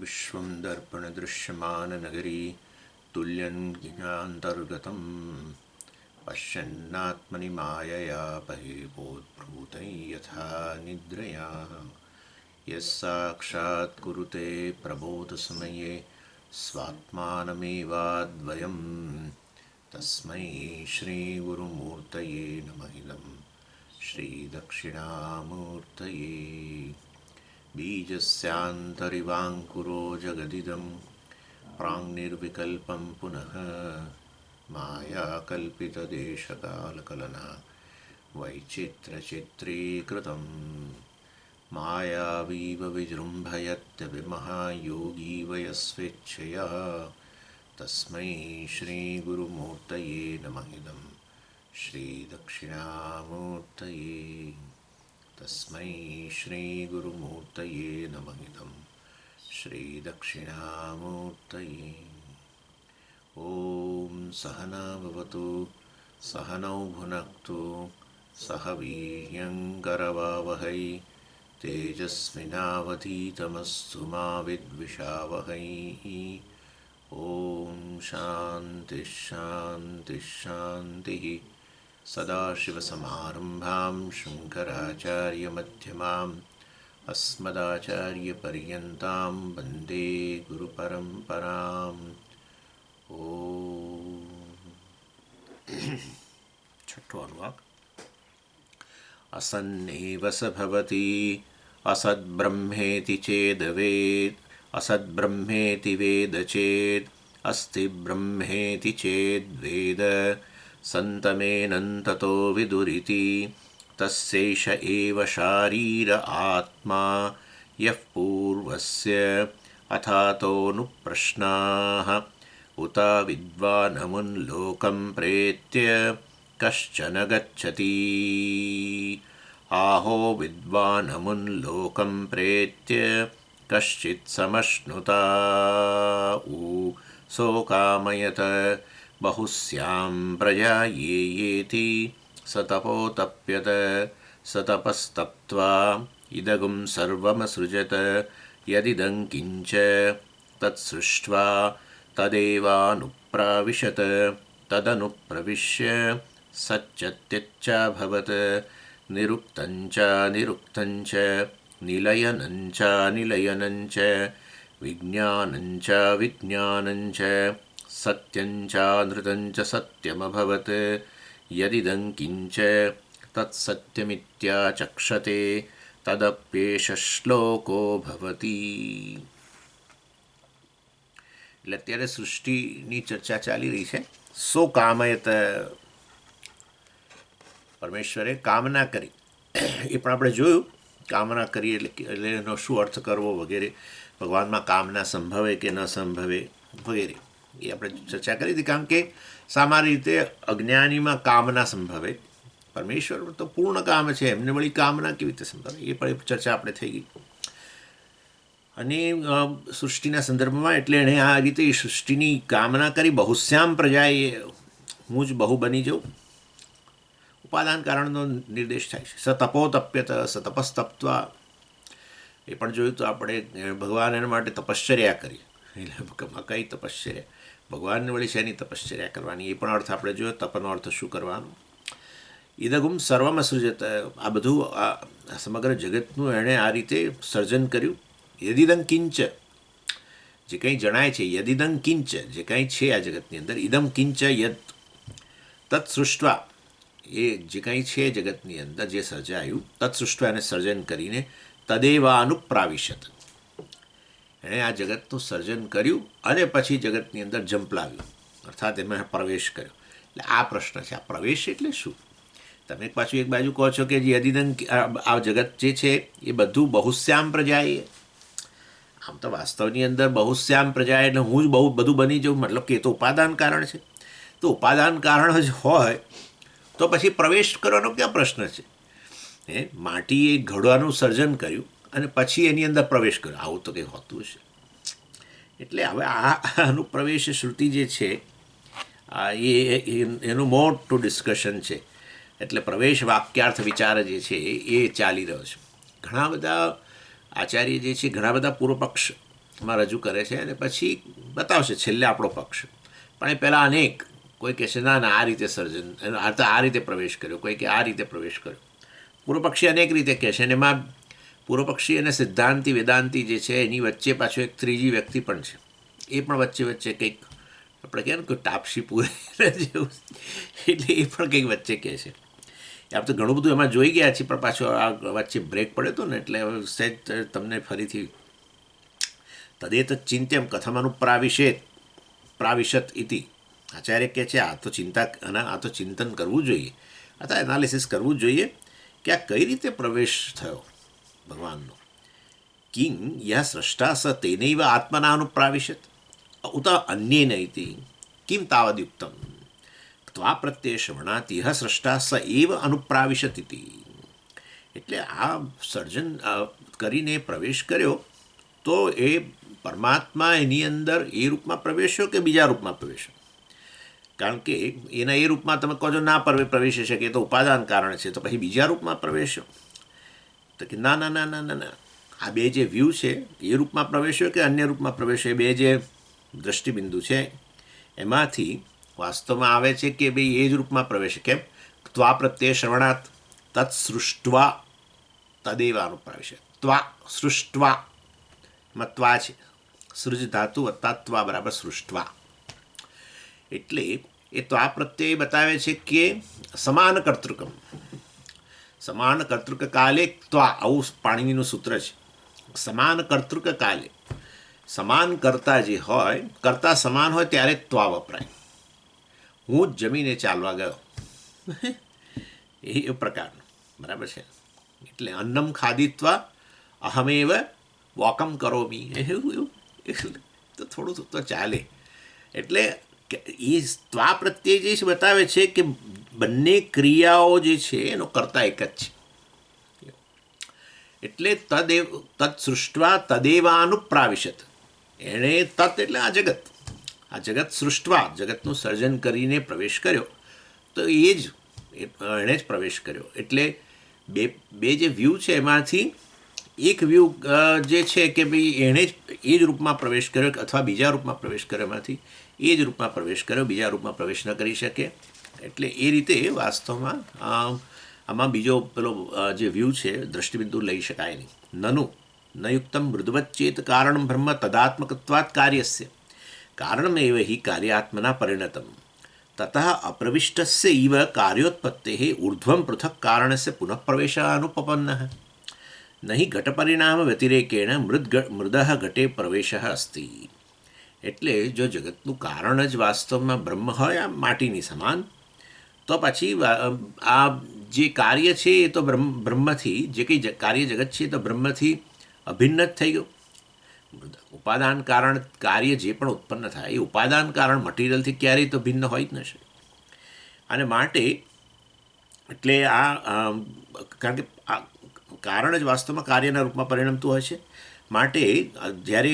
विश्वं दर्पणदृश्यमाननगरी तुल्यं ज्ञानान्तर्गतं पश्यन्नात्मनि मायया बहिर्बोधभूतं यथा निद्रया यः साक्षात् कुरुते प्रबोधसमये स्वात्मानमेवाद्वयं तस्मै श्रीगुरुमूर्तये नमः इदं श्रीदक्षिणामूर्तये बीजस्यान्तरिवाङ्कुरो जगदिदं प्राङ्निर्विकल्पं पुनः मायाकल्पितदेशकालकलना वैचित्र्यचित्रीकृतं मायावीव विजृम्भयत्यभिमहायोगी वयस्वेच्छया तस्मै श्रीगुरुमूर्तये नमः इदं श्रीदक्षिणामूर्तये तस्मै श्रीगुरुमूर्तये नमः इदं श्रीदक्षिणामूर्तये ॐ सहना भवतु सहनौ भुनक्तु सह वीर्यङ्करवावहै तेजस्विनावधीतमस्तु मा विद्विषावहै ॐ शान्तिः शान्तिः शान्तिः सदाशिवसमारम्भां शङ्कराचार्यमध्यमाम् अस्मदाचार्यपर्यन्तां वन्दे गुरुपरम्पराम् ॐ छठो अनुवाक असन्नेव स भवति असद्ब्रह्मेति चेदवेत् असद्ब्रह्मेति वेद चेत् अस्ति ब्रह्मेति चेद्वेद सन्तमेनन्ततो विदुरिति तस्यैष एव शारीर आत्मा यः पूर्वस्य अथातोऽनुप्रश्नाः उत विद्वानमुल्लोकं प्रेत्य कश्चन गच्छति आहो विद्वानमुल्लोकं प्रेत्य कश्चित् समश्नुता सोकामयत बहुस्यां प्रजा येति स तपोतप्यत स तपस्तप्त्वा इदगुं सर्वमसृजत यदिदं किञ्च तत्सृष्ट्वा तदेवानुप्राविशत तदनुप्रविश्य सच्चत्यच्चाभवत् निरुक्तञ्च निरुक्तञ्च निलयनञ्च निलयनञ्च विज्ञानञ्च विज्ञानञ्च सत्यञ्चानृतञ्च सत्यमभवत् यदिदं किञ्च तत्सत्यमित्याचक्षते तदप्येष શ્લોકો ભવતિ. એટલે અત્યારે સૃષ્ટિની ચર્ચા ચાલી રહી છે. સો કામયત, પરમેશ્વરે કામના કરી, એ પણ આપણે જોયું. કામના કરી એટલે એનો શું અર્થ કરવો વગેરે, ભગવાનમાં કામના સંભવે કે ન સંભવે વગેરે એ આપણે ચર્ચા કરી હતી. કારણ કે સામાન્ય રીતે અજ્ઞાનીમાં કામના સંભવે, પરમેશ્વર તો પૂર્ણ કામ છે, એમને વળી કામના કેવી રીતે સંભવે, એ પણ ચર્ચા આપણે થઈ ગઈ. અને સૃષ્ટિના સંદર્ભમાં એટલે એણે આ રીતે એ સૃષ્ટિની કામના કરી. બહુશ્યામ પ્રજાએ, હું જ બહુ બની જાઉં, ઉપાદાન કારણનો નિર્દેશ થાય છે. સ તપોતપ્યત સ તપસ્તપ્ત્વા, એ પણ જોયું તો આપણે ભગવાન એના માટે તપશ્ચર્યા કરી. એટલે કઈ તપશ્ચર્યા, ભગવાનને વળી શેની તપશ્ચર્યા કરવાની, એ પણ અર્થ આપણે જોયો. તપનો અર્થ શું કરવાનો. ઇદગુમ સર્વમ સૃજત, આ બધું આ સમગ્ર જગતનું એણે આ રીતે સર્જન કર્યું. યદિદં કિંચ, જે કંઈ જણાય છે, યદિદં કિંચ, જે કંઈ છે આ જગતની અંદર, ઇદમ કિંચ યદ તત્ સૃષ્ટવા, એ જે કંઈ છે જગતની અંદર જે સર્જાયું, તત્ સૃષ્ટવા એને સર્જન કરીને તદેવાનુપ્રાવિશત, એણે આ જગતનું સર્જન કર્યું અને પછી જગતની અંદર ઝંપલાવ્યું, અર્થાત એમાં પ્રવેશ કર્યો. એટલે આ પ્રશ્ન છે, આ પ્રવેશ એટલે શું? તમે પાછું એક બાજુ કહો છો કે યદિદં, આ જગત જે છે એ બધું બહુશ્યામ પ્રજાએ, આમ તો વાસ્તવની અંદર બહુશ્યામ પ્રજા એટલે હું જ બહુ બધું બની જાઉં, મતલબ કે એ તો ઉપાદાન કારણ છે. તો ઉપાદાન કારણ જ હોય તો પછી પ્રવેશ કરવાનો ક્યાં પ્રશ્ન છે? માટીએ ઘડવાનું સર્જન કર્યું અને પછી એની અંદર પ્રવેશ કર્યો, આવું તો કંઈ હોતું હશે. એટલે હવે આ અનુપ્રવેશ શ્રુતિ જે છે એનું મોટું ડિસ્કશન છે. એટલે પ્રવેશ વાક્યાર્થ વિચાર જે છે એ ચાલી રહ્યો છે. ઘણા બધા આચાર્ય જે છે, ઘણા બધા પૂર્વ પક્ષ માં રજૂ કરે છે અને પછી બતાવશે છેલ્લે આપણો પક્ષ. પણ એ પહેલાં અનેક કોઈ કહે છે ના ના આ રીતે સર્જન, આ રીતે પ્રવેશ કર્યો, કોઈ કે આ રીતે પ્રવેશ કર્યો. પૂર્વપક્ષી અનેક રીતે કહે છે અને એમાં પૂર્વપક્ષી અને સિદ્ધાંતિ વેદાંતિ જે છે એની વચ્ચે પાછો એક ત્રીજી વ્યક્તિ પણ છે. એ પણ વચ્ચે વચ્ચે કંઈક આપણે કહે ને કોઈ ટાપસી પૂરે જેવું, એટલે એ પણ કંઈક વચ્ચે કહે છે. આપણે તો ઘણું બધું એમાં જોઈ ગયા છીએ, પણ પાછો આ વચ્ચે બ્રેક પડ્યો હતો ને એટલે સહેજ તમને ફરીથી તદેત ચિંત્યમ પ્રાવિશત ઇતિ. આચાર્ય કહે છે આ તો ચિંતા અને આ તો ચિંતન કરવું જોઈએ, અથવા એનાલિસિસ કરવું જોઈએ કે આ કઈ રીતે પ્રવેશ થયો ભગવાનનો. કિંગ યહ સ્રષ્ટા સ તેનૈવ આત્મના અનુપ્રાવિશત ઉત અન્યેન ઇતિ કિમ તાવદયુક્તમ ત્વા પ્રત્યે શ્રવણાત યહ સ્રષ્ટા સ એવ અનુપ્રાવિશત ઇતિ. એટલે આ સર્જન કરીને પ્રવેશ કર્યો તો એ પરમાત્મા એની અંદર એ રૂપમાં પ્રવેશ્યો કે બીજા રૂપમાં પ્રવેશ્યો? કારણ કે એના એ રૂપમાં તમે કહો છો ના પ્રવેશી શકે, એ તો ઉપાદાન કારણ છે, તો પછી બીજા રૂપમાં પ્રવેશ્યો? તો કે ના ના ના ના ના ના, આ બે જે વ્યૂ છે એ રૂપમાં પ્રવેશ્યો કે અન્ય રૂપમાં પ્રવેશ્યો, એ બે જે દ્રષ્ટિબિંદુ છે એમાંથી વાસ્તવમાં આવે છે કે ભાઈ એ જ રૂપમાં પ્રવેશે. કેમ? ત્વા પ્રત્યે શ્રવણાત તત્ સૃષ્ટવા તદેવ અનુપ્રાવિશે. ત્વા સૃષ્ટવા ત્વા છે, સૃજ ધાતુ વત્તા ત્વા બરાબર સૃષ્ટવા. એટલે એ ત્વા પ્રત્યે બતાવે છે કે સમાન કર્તૃકમ, સમાન કર્તૃક કાલે ત્વા, આવું પાણીનીનું સૂત્ર છે. સમાન કર્તૃક કાલે, સમાન કરતા જે હોય, કરતા સમાન હોય ત્યારે ત્વા વપરાય. હું જ જમીને ચાલવા ગયો એ પ્રકારનું, બરાબર છે. એટલે અન્નમ ખાદિત્વા અહમેવ વોકમ કરોમી, એવું તો થોડું તો ચાલે. એટલે એ ત્વા પ્રત્યે જે બતાવે છે કે બંને ક્રિયાઓ જે છે એનો કરતા એક જ છે. એટલે તત્ સૃષ્ટવા તદેવાનુપ્રાવિશત. એણે તત્ એટલે આ જગત સૃષ્ટવા, જગતનું સર્જન કરીને પ્રવેશ કર્યો, તો એ જ એણે જ પ્રવેશ કર્યો. એટલે બે જે વ્યૂ છે એમાંથી એક વ્યૂ જે છે કે ભાઈ એણે જ એ જ રૂપમાં પ્રવેશ કર્યો અથવા બીજા રૂપમાં પ્રવેશ કર્યો, એમાંથી એ જ રૂપમાં પ્રવેશ કર્યો, બીજા રૂપમાં પ્રવેશ ન કરી શકે. એટલે એ રીતે વાસ્તવમાં આમાં બીજો પેલો જે વ્યૂ છે દ્રષ્ટિબિંદુ લઈ શકાય નહીં. નનુ નયુક્તમ મૃદવચ્ચેત કારણ બ્રહ્મ તદાત્મકત્વાત કાર્યસ્ય કારણમેવ હિ કાર્યાત્મના પરિણતમ તતઃ અપ્રવિષ્ટસ્ય ઇવ કાર્યોત્પત્તેઃ ઊર્ધ્વં પૃથક કારણસ્ય પુનઃ પ્રવેશः અનુપપન્નઃ નહીં ઘટપરિણામ વ્યતિરેકેણ મૃદઃ ઘટે પ્રવેશः અસ્તિ. એટલે જો જગતનું કારણ જ વાસ્તવમાં બ્રહ્મ હોય આ માટીની સમાન, તો પછી આ જે કાર્ય છે એ તો બ્રહ્મથી, જે કંઈ કાર્ય જગત છે એ તો બ્રહ્મથી અભિન્ન જ થઈ ગયું. ઉપાદાન કારણ કાર્ય જે પણ ઉત્પન્ન થાય એ ઉપાદાન કારણ મટીરિયલથી ક્યારેય તો ભિન્ન હોય જ ન શકે. અને માટે એટલે આ કારણ કે આ કારણ જ વાસ્તવમાં કાર્યના રૂપમાં પરિણમતું હોય છે. માટે જ્યારે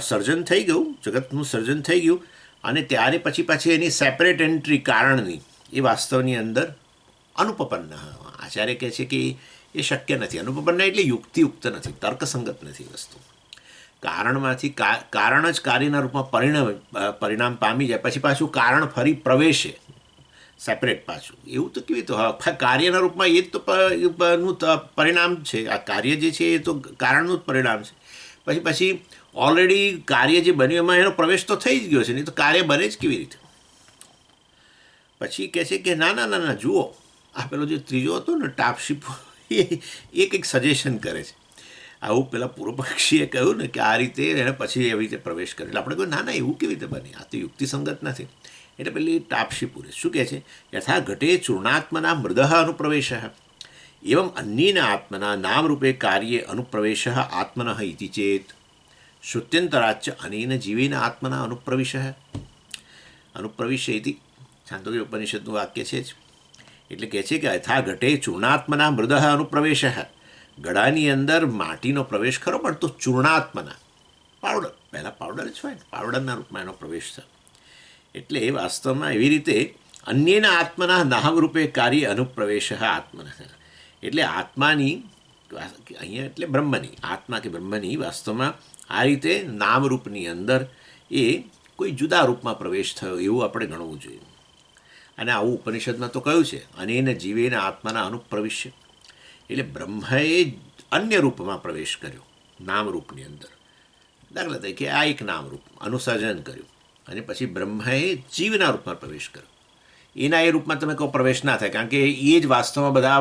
સર્જન થઈ ગયું, જગતનું સર્જન થઈ ગયું, અને ત્યારે પછી એની સેપરેટ એન્ટ્રી કારણની એ વાસ્તવની અંદર અનુપપન્ન. આચાર્ય કહે છે કે એ શક્ય નથી. અનુપપન્ન એટલે યુક્તિયુક્ત નથી, તર્કસંગત નથી વસ્તુ. કારણમાંથી કારણ જ કાર્યના રૂપમાં પરિણામ પામી જાય, પછી પાછું કારણ ફરી પ્રવેશે સેપરેટ પાછું, એવું તો કેવી રીતે? કાર્યના રૂપમાં એ જ તો નું પરિણામ છે. આ કાર્ય જે છે એ તો કારણનું જ પરિણામ છે. પછી ઓલરેડી કાર્ય જે બન્યું એમાં એનો પ્રવેશ તો થઈ જ ગયો છે, નહીં તો કાર્ય બને જ કેવી રીતે? પછી કહે છે કે ના ના ના ના, જુઓ આ પેલો જે ત્રીજો હતો ને ટાપસી, એ કંઈક સજેશન કરે છે. આવું પેલા પૂર્વપક્ષીએ કહ્યું ને કે આ રીતે એણે પછી એવી રીતે પ્રવેશ કર્યો. એટલે આપણે કહ્યું ના ના, એવું કેવી રીતે બને? આ તો યુક્તિસંગત નથી. એટલે પેલી ટાપસી પૂરે શું કહે છે? યથા ઘટે ચૂર્ણાત્મના મૃદઃ અનુપ્રવેશ એવં અન્યેન આત્મના નામરૂપે કાર્યે અનુપ્રવેશ આત્મનઃ ઇતિ ચેત શ્રુત્યંતરાચ અનેન જીવેન આત્મના અનુપ્રવિશ્ય ઇતિ છાંદોગ્ય ઉપનિષદનું વાક્ય છે જ. એટલે કહે છે કે યથા ઘટે ચૂર્ણાત્મના મૃદઃ અનુપ્રવેશ, ગળાની અંદર માટીનો પ્રવેશ ખરો, પણ તો ચૂર્ણાત્મના, પાવડર, પહેલાં પાવડર જ હોય ને, પાવડરના રૂપમાં એનો પ્રવેશ થયો. એટલે વાસ્તવમાં એવી રીતે અન્યના આત્મના નામ રૂપે કાર્ય અનુપ્રવેશ આત્મન, એટલે આત્માની અહીંયા એટલે બ્રહ્મની આત્મા કે બ્રહ્મની વાસ્તવમાં આ રીતે નામરૂપની અંદર એ કોઈ જુદા રૂપમાં પ્રવેશ થયો એવું આપણે ગણવું જોઈએ. અને આવું ઉપનિષદમાં તો કહ્યું છે, અનેને જીવેને આત્માના અનુપ્રવિશ્ય, એટલે બ્રહ્મએ અન્ય રૂપમાં પ્રવેશ કર્યો નામરૂપની અંદર. દાખલા તરીકે આ એક નામરૂપ અનુસર્જન કર્યું અને પછી બ્રહ્મએ જીવના રૂપમાં પ્રવેશ કર્યો. એના એ રૂપમાં તમે કહો પ્રવેશ ના થાય, કારણ કે એ જ વાસ્તવમાં બધા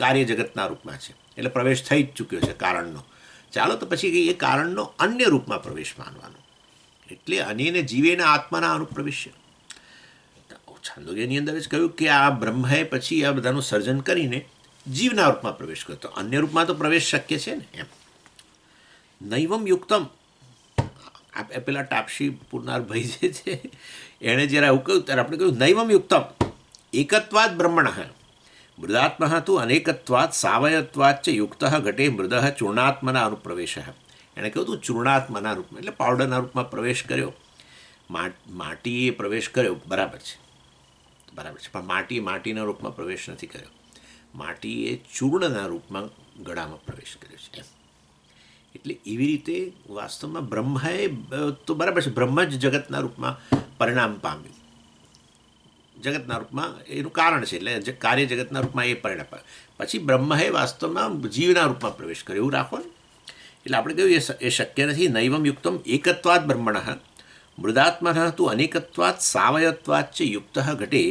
કાર્ય જગતના રૂપમાં છે, એટલે પ્રવેશ થઈ જ ચૂક્યો છે કારણનો. ચાલો તો પછી એ કારણનો અન્ય રૂપમાં પ્રવેશ માનવાનો, એટલે અનેને જીવેના આત્માના અનુપ્રવિશ્ય. છાંદોગ્યની અંદર જ કહ્યું કે આ બ્રહ્મએ પછી આ બધાનું સર્જન કરીને જીવના રૂપમાં પ્રવેશ કર્યો, તો અન્ય રૂપમાં તો પ્રવેશ શક્ય છે ને એમ. નૈવમ યુક્તમ, પેલા ટાપસી પૂરનાર ભાઈ જે છે એણે જ્યારે આવું કહ્યું ત્યારે આપણે કહ્યું નૈવમ યુક્તમ એકત્વાદ બ્રહ્મણ મૃદાત્મા તું અનેકત્વાદ સાવયત્વાદ ચ યુક્ત ઘટે મૃદ ચૂર્ણાત્મના અનુપ્રવેશ. એણે કહ્યું તું ચૂર્ણાત્મના રૂપમાં એટલે પાવડરના રૂપમાં પ્રવેશ કર્યો. માટીએ પ્રવેશ કર્યો, બરાબર છે, પણ માટીના રૂપમાં પ્રવેશ નથી કર્યો. માટીએ ચૂર્ણના રૂપમાં ગળામાં પ્રવેશ કર્યો છે એમ. એટલે એવી રીતે વાસ્તવમાં બ્રહ્મએ તો બરાબર છે, બ્રહ્મ જ જગતના રૂપમાં પરિણામ પામ્યું, જગતના રૂપમાં એનું કારણ છે, એટલે કાર્ય જગતના રૂપમાં એ પરિણામ પામ્યું. પછી બ્રહ્મએ વાસ્તવમાં જીવના રૂપમાં પ્રવેશ કર્યો એવું રાખો ને. એટલે આપણે કહ્યું એ શક્ય નથી. નૈવમ યુક્તમ એકત્વાદ બ્રહ્મણ મૃદાત્મન તું અનેકત્વાદ સાવયત્વાદ ચ યુક્ત ઘટે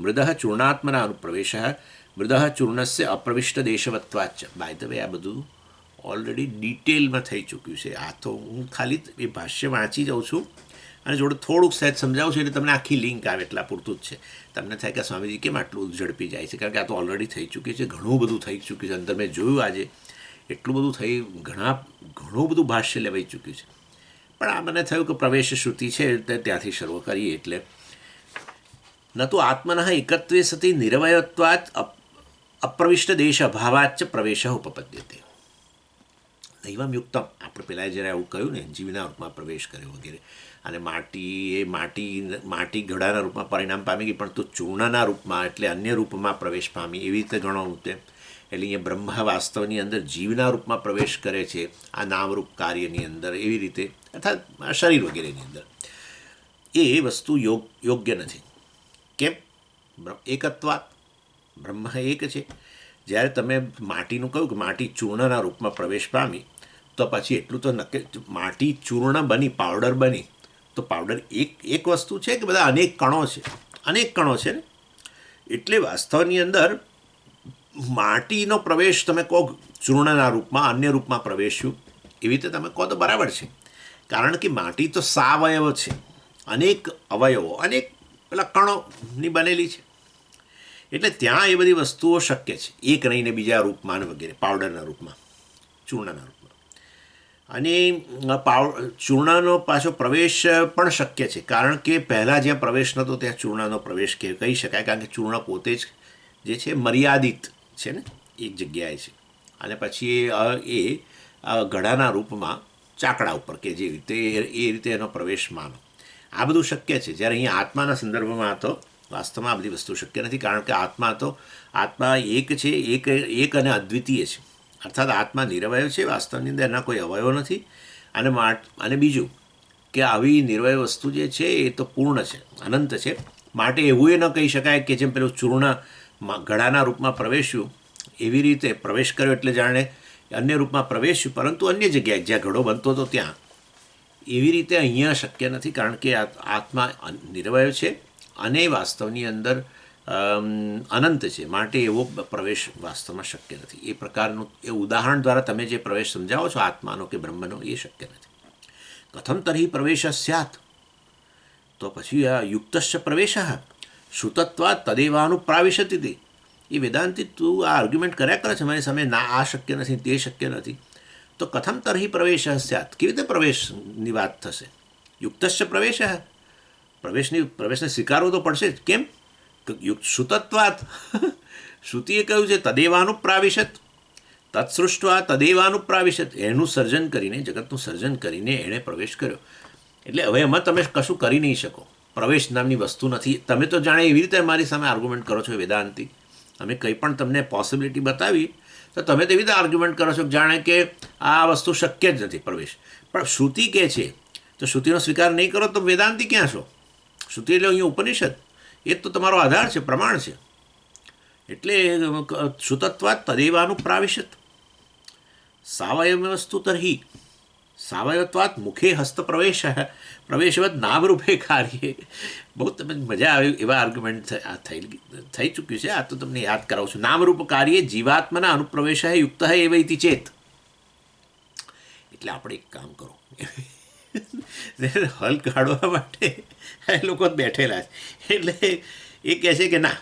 મૃદ ચૂર્ણાત્મના અનુપ્રવેશ મૃદ ચૂર્ણસ્ય અપ્રવિષ્ટ દેશવત્વાચ. બાય ધ વે આ બધું ઓલરેડી ડિટેલમાં થઈ ચૂક્યું છે. આ તો હું ખાલી એ ભાષ્ય વાંચી જાઉં છું અને જોડે થોડુંક સહેજ સમજાવું છું, એટલે તમને આખી લિંક આવે એટલા પૂરતું જ છે. તમને થાય કે સ્વામીજી કેમ આટલું ઝડપી જાય છે, કારણ કે આ તો ઓલરેડી થઈ ચૂક્યું છે, ઘણું બધું થઈ ચૂક્યું છે. અંદર મેં જોયું આજે એટલું બધું થઈ, ઘણું બધું ભાષ્ય લેવાઈ ચૂક્યું છે. પણ આ મને થયું કે પ્રવેશ શ્રુતિ છે તે ત્યાંથી શરૂ કરીએ. એટલે ન તો આત્મનઃ એકત્વે સતી નિરવયત્વાત અપ્રવિષ્ટ દેશ અભાવાચ પ્રવેશ ઉપપદ્યતે. નૈવમ યુક્તમ આપણે પહેલાં જ્યારે આવું કહ્યું ને જીવના રૂપમાં પ્રવેશ કર્યો વગેરે, અને માટી ઘડાના રૂપમાં પરિણામ પામી ગઈ, પણ તો ચૂર્ણના રૂપમાં એટલે અન્ય રૂપમાં પ્રવેશ પામી, એવી રીતે ગણવું તે. એટલે અહીંયા બ્રહ્મ વાસ્તવની અંદર જીવના રૂપમાં પ્રવેશ કરે છે આ નામરૂપ કાર્યની અંદર, એવી રીતે અર્થાત શરીર વગેરેની અંદર. એ વસ્તુ યોગ્ય નથી. કેમ? એકત્વાત, બ્રહ્મ એક છે. જ્યારે તમે માટીનું કહ્યું કે માટી ચૂર્ણના રૂપમાં પ્રવેશ પામી, તો પછી એટલું તો નક્કી, માટી ચૂર્ણ બની, પાવડર બની, તો પાવડર એક વસ્તુ છે કે બધા અનેક કણો છે ને. એટલે વાસ્તવની અંદર માટીનો પ્રવેશ તમે કહો ચૂર્ણના રૂપમાં અન્ય રૂપમાં પ્રવેશ્યું, એવી રીતે તમે કહો તો બરાબર છે, કારણ કે માટી તો સાવયવ છે, અનેક અવયવો, અનેક પેલા કણોની બનેલી છે. એટલે ત્યાં એ બધી વસ્તુઓ શક્ય છે, એક રહીને બીજા રૂપમાં વગેરે, પાવડરના રૂપમાં, ચૂર્ણના રૂપમાં. અને ચૂર્ણનો પાછો પ્રવેશ પણ શક્ય છે, કારણ કે પહેલાં જ્યાં પ્રવેશ નહોતો ત્યાં ચૂર્ણનો પ્રવેશ કહી શકાય, કારણ કે ચૂર્ણ પોતે જ જે છે મર્યાદિત છે ને, એક જગ્યાએ છે. અને પછી એ ઘડાના રૂપમાં ચાકડા ઉપર કે જે રીતે એ રીતે એનો પ્રવેશ માનો, આ બધું શક્ય છે. જ્યારે અહીંયા આત્માના સંદર્ભમાં તો વાસ્તવમાં આ બધી વસ્તુ શક્ય નથી, કારણ કે આત્મા એક છે, એક અને અદ્વિતીય છે. અર્થાત આત્મા નિરવય છે, વાસ્તવની અંદર એના કોઈ અવયવ નથી. અને બીજું કે આવી નિર્વય વસ્તુ જે છે એ તો પૂર્ણ છે, અનંત છે. માટે એવું એ ન કહી શકાય કે જેમ પેલું ચૂર્ણ ઘડાના રૂપમાં પ્રવેશ્યું એવી રીતે પ્રવેશ કર્યો એટલે જાણે અન્ય રૂપમાં પ્રવેશ્યું, પરંતુ અન્ય જગ્યાએ જ્યાં ઘડો બનતો હતો ત્યાં. એવી રીતે અહીંયા શક્ય નથી, કારણ કે આત્મા નિર્વય છે અને વાસ્તવની અંદર અનંત છે. માટે એવો પ્રવેશ વાસ્તવમાં શક્ય નથી. એ પ્રકારનું એ ઉદાહરણ દ્વારા તમે જે પ્રવેશ સમજાવો છો આત્માનો કે બ્રહ્મનો, એ શક્ય નથી. કથમ તર્હિ પ્રવેશ સ્યાત, તો પછી આ યુક્તશ્ચ પ્રવેશ શ્રુતત્વા તદેવાનુપ્રાવિશતિ તે. એ વેદાંતિ તું આ આર્ગ્યુમેન્ટ કર્યા કરે છે મારી સામે, ના આ શક્ય નથી, તે શક્ય નથી, તો કથમ તર્હિ પ્રવેશ સ્યાત, કેવી રીતે પ્રવેશની વાત થશે? યુક્તશ્ચ પ્રવેશ, પ્રવેશને સ્વીકારવો તો પડશે જ. કેમ? શ્રુતત્વાત, શ્રુતિએ કહ્યું છે તદેવાનુપ્રાવિશત, તત્સૃષ્ટવા તદેવાનુપ્રાવિશત, એનું સર્જન કરીને, જગતનું સર્જન કરીને એણે પ્રવેશ કર્યો. એટલે હવે એમાં તમે કશું કરી નહીં શકો, પ્રવેશ નામની વસ્તુ નથી. તમે તો જાણે એવી રીતે મારી સામે આર્ગ્યુમેન્ટ કરો છો વેદાંતિ. અમે કંઈ પણ તમને પોસિબિલિટી બતાવી તો તમે તેવી રીતે આર્ગ્યુમેન્ટ કરો છો જાણે કે આ વસ્તુ શક્ય જ નથી પ્રવેશ. પણ શ્રુતિ કહે છે તો શ્રુતિનો સ્વીકાર નહીં કરો તો વેદાંતિ ક્યાં છો? શ્રુતિ એટલે અહીંયા ઉપનિષદ, એ જ તો તમારો આધાર છે, પ્રમાણ છે. એટલે શ્રુતત્વાત તદેવાનું પ્રાવિશત સાવયવ વસ્તુ તર્હિ સાવયવત્વાત મુખે હસ્તપ્રવેશ પ્રવેશવત નામરૂપે કાર્ય. બહુ તમે મજા આવે એવા આર્ગ્યુમેન્ટ થઈ ચૂક્યું છે. આ તો તમને યાદ કરાવું છું. નામરૂપ કાર્ય જીવાત્માના અનુપ્રવેશ યુક્ત એવ ઇતિ ચેત. એટલે આપણે એક કામ કરો, હલ કાઢવા માટે એ લોકો બેઠેલા છે. એટલે એ કહે છે કે ના,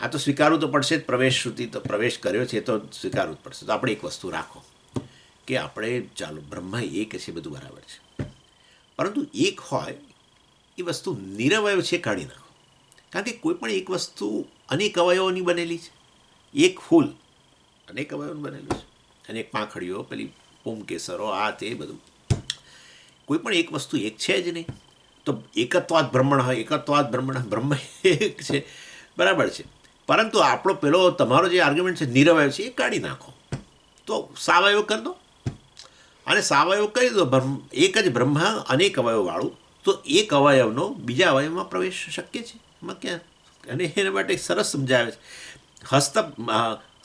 આ તો સ્વીકારવું તો પડશે જ, પ્રવેશ શ્રુતિ તો પ્રવેશ કર્યો છે તો સ્વીકારવું જ પડશે. તો આપણે એક વસ્તુ રાખો કે આપણે ચાલો બ્રહ્મા એક છે, બધું બરાબર છે, પરંતુ એક હોય એ વસ્તુ નિરવયવ છે કાઢી નાખો. કારણ કે કોઈ પણ એક વસ્તુ અનેક અવયવોની બનેલી છે. એક ફૂલ અનેક અવયવોનું બનેલું છે, અનેક પાંખડીઓ, પેલી પુંકેસરો, આ તે બધું. કોઈ પણ એક વસ્તુ એક છે જ નહીં. તો એકત્વાદ બ્રહ્મણ હોય, એકત્વાદ બ્રહ્મણ, બ્રહ્મ એક છે, બરાબર છે. પરંતુ આપણો પેલો તમારો જે આર્ગ્યુમેન્ટ છે નિરવયવ છે, એ કાઢી નાખો તો સાવયવ કરી દો. અને સાવયવ કરી દો, એક જ બ્રહ્મ અનેક અવયવવાળું, તો એક અવયવનો બીજા અવયવમાં પ્રવેશ શક્ય છે. એમાં ક્યાં? અને એના માટે સરસ સમજાવે છે. હસ્ત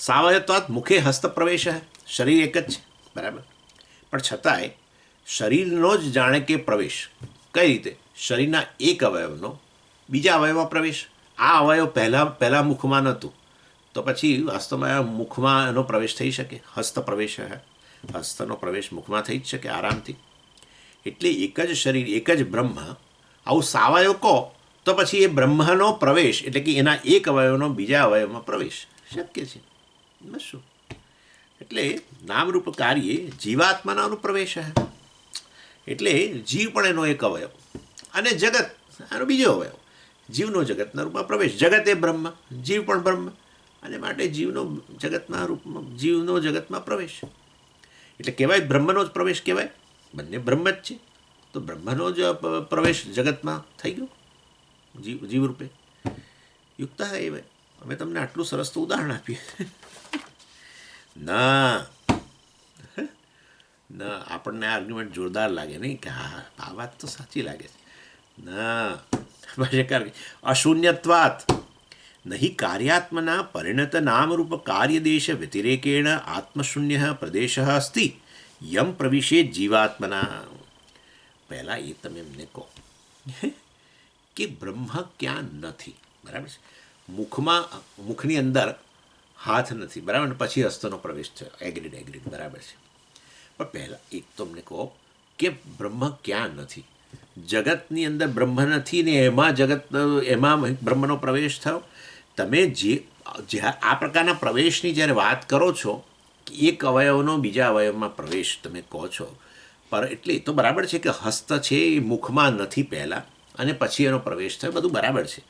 સાવયવત્વાત મુખે હસ્તપ્રવેશ, શરીર એક જ છે, બરાબર, પણ છતાંય શરીરનો જ જાણે કે પ્રવેશ. કઈ રીતે? શરીરના એક અવયવનો બીજા અવયવમાં પ્રવેશ. આ અવયવ પહેલાં મુખમાં નહોતું, તો પછી વાસ્તવમાં મુખમાં એનો પ્રવેશ થઈ શકે. હસ્ત પ્રવેશ, હસ્તનો પ્રવેશ મુખમાં થઈ જ શકે આરામથી. એટલે એક જ શરીર, એક જ બ્રહ્મ, આવું સાવયવ કહો તો પછી એ બ્રહ્મનો પ્રવેશ એટલે કે એના એક અવયવનો બીજા અવયવમાં પ્રવેશ શક્ય છે. બસ શું? એટલે નામરૂપ કાર્ય જીવાત્માના અનુપ્રવેશ. એટલે જીવ પણ એનો એક અવયવ અને જગત એનો બીજો અવયવ. જીવનો જગતના રૂપમાં પ્રવેશ. જગત એ બ્રહ્મ, જીવ પણ બ્રહ્મ, અને માટે જીવનો જગતના રૂપમાં, જીવનો જગતમાં પ્રવેશ એટલે કહેવાય બ્રહ્મનો જ પ્રવેશ કહેવાય. બંને બ્રહ્મ જ છે, તો બ્રહ્મનો જ પ્રવેશ જગતમાં થઈ ગયો જીવરૂપે યુક્ત. એ ભાઈ અમે તમને આટલું સરસ તો ઉદાહરણ આપીએ. ના ના, આપણને આર્ગ્યુમેન્ટ જોરદાર લાગે નહીં કે હા આ વાત તો સાચી લાગે છે. ના, અશૂન્યત્વાત નહીં કાર્યાત્મના પરિણત નામરૂપ કાર્યદેશ વ્યતિરેકેણ આત્મશૂન્ય પ્રદેશ અસ્તિ યમ પ્રવિશે જીવાત્મના. પહેલાં એ તમે એમને કહો કે બ્રહ્મ ક્યાં નથી, બરાબર છે. મુખની અંદર હાથ નથી, બરાબર, ને પછી હસ્તનો પ્રવેશ થયો. એગ્રીડ, બરાબર છે. પણ પહેલાં એક તો અમને કહો કે બ્રહ્મ ક્યાં નથી. જગતની અંદર બ્રહ્મ નથી ને એમાં બ્રહ્મનો પ્રવેશ થયો. તમે જે આ પ્રકારના પ્રવેશની જ્યારે વાત કરો છો, એક અવયવનો બીજા અવયવમાં પ્રવેશ તમે કહો છો, પર એટલે એ તો બરાબર છે કે હસ્ત છે એ મુખમાં નથી પહેલાં અને પછી એનો પ્રવેશ થયો, બધું બરાબર છે.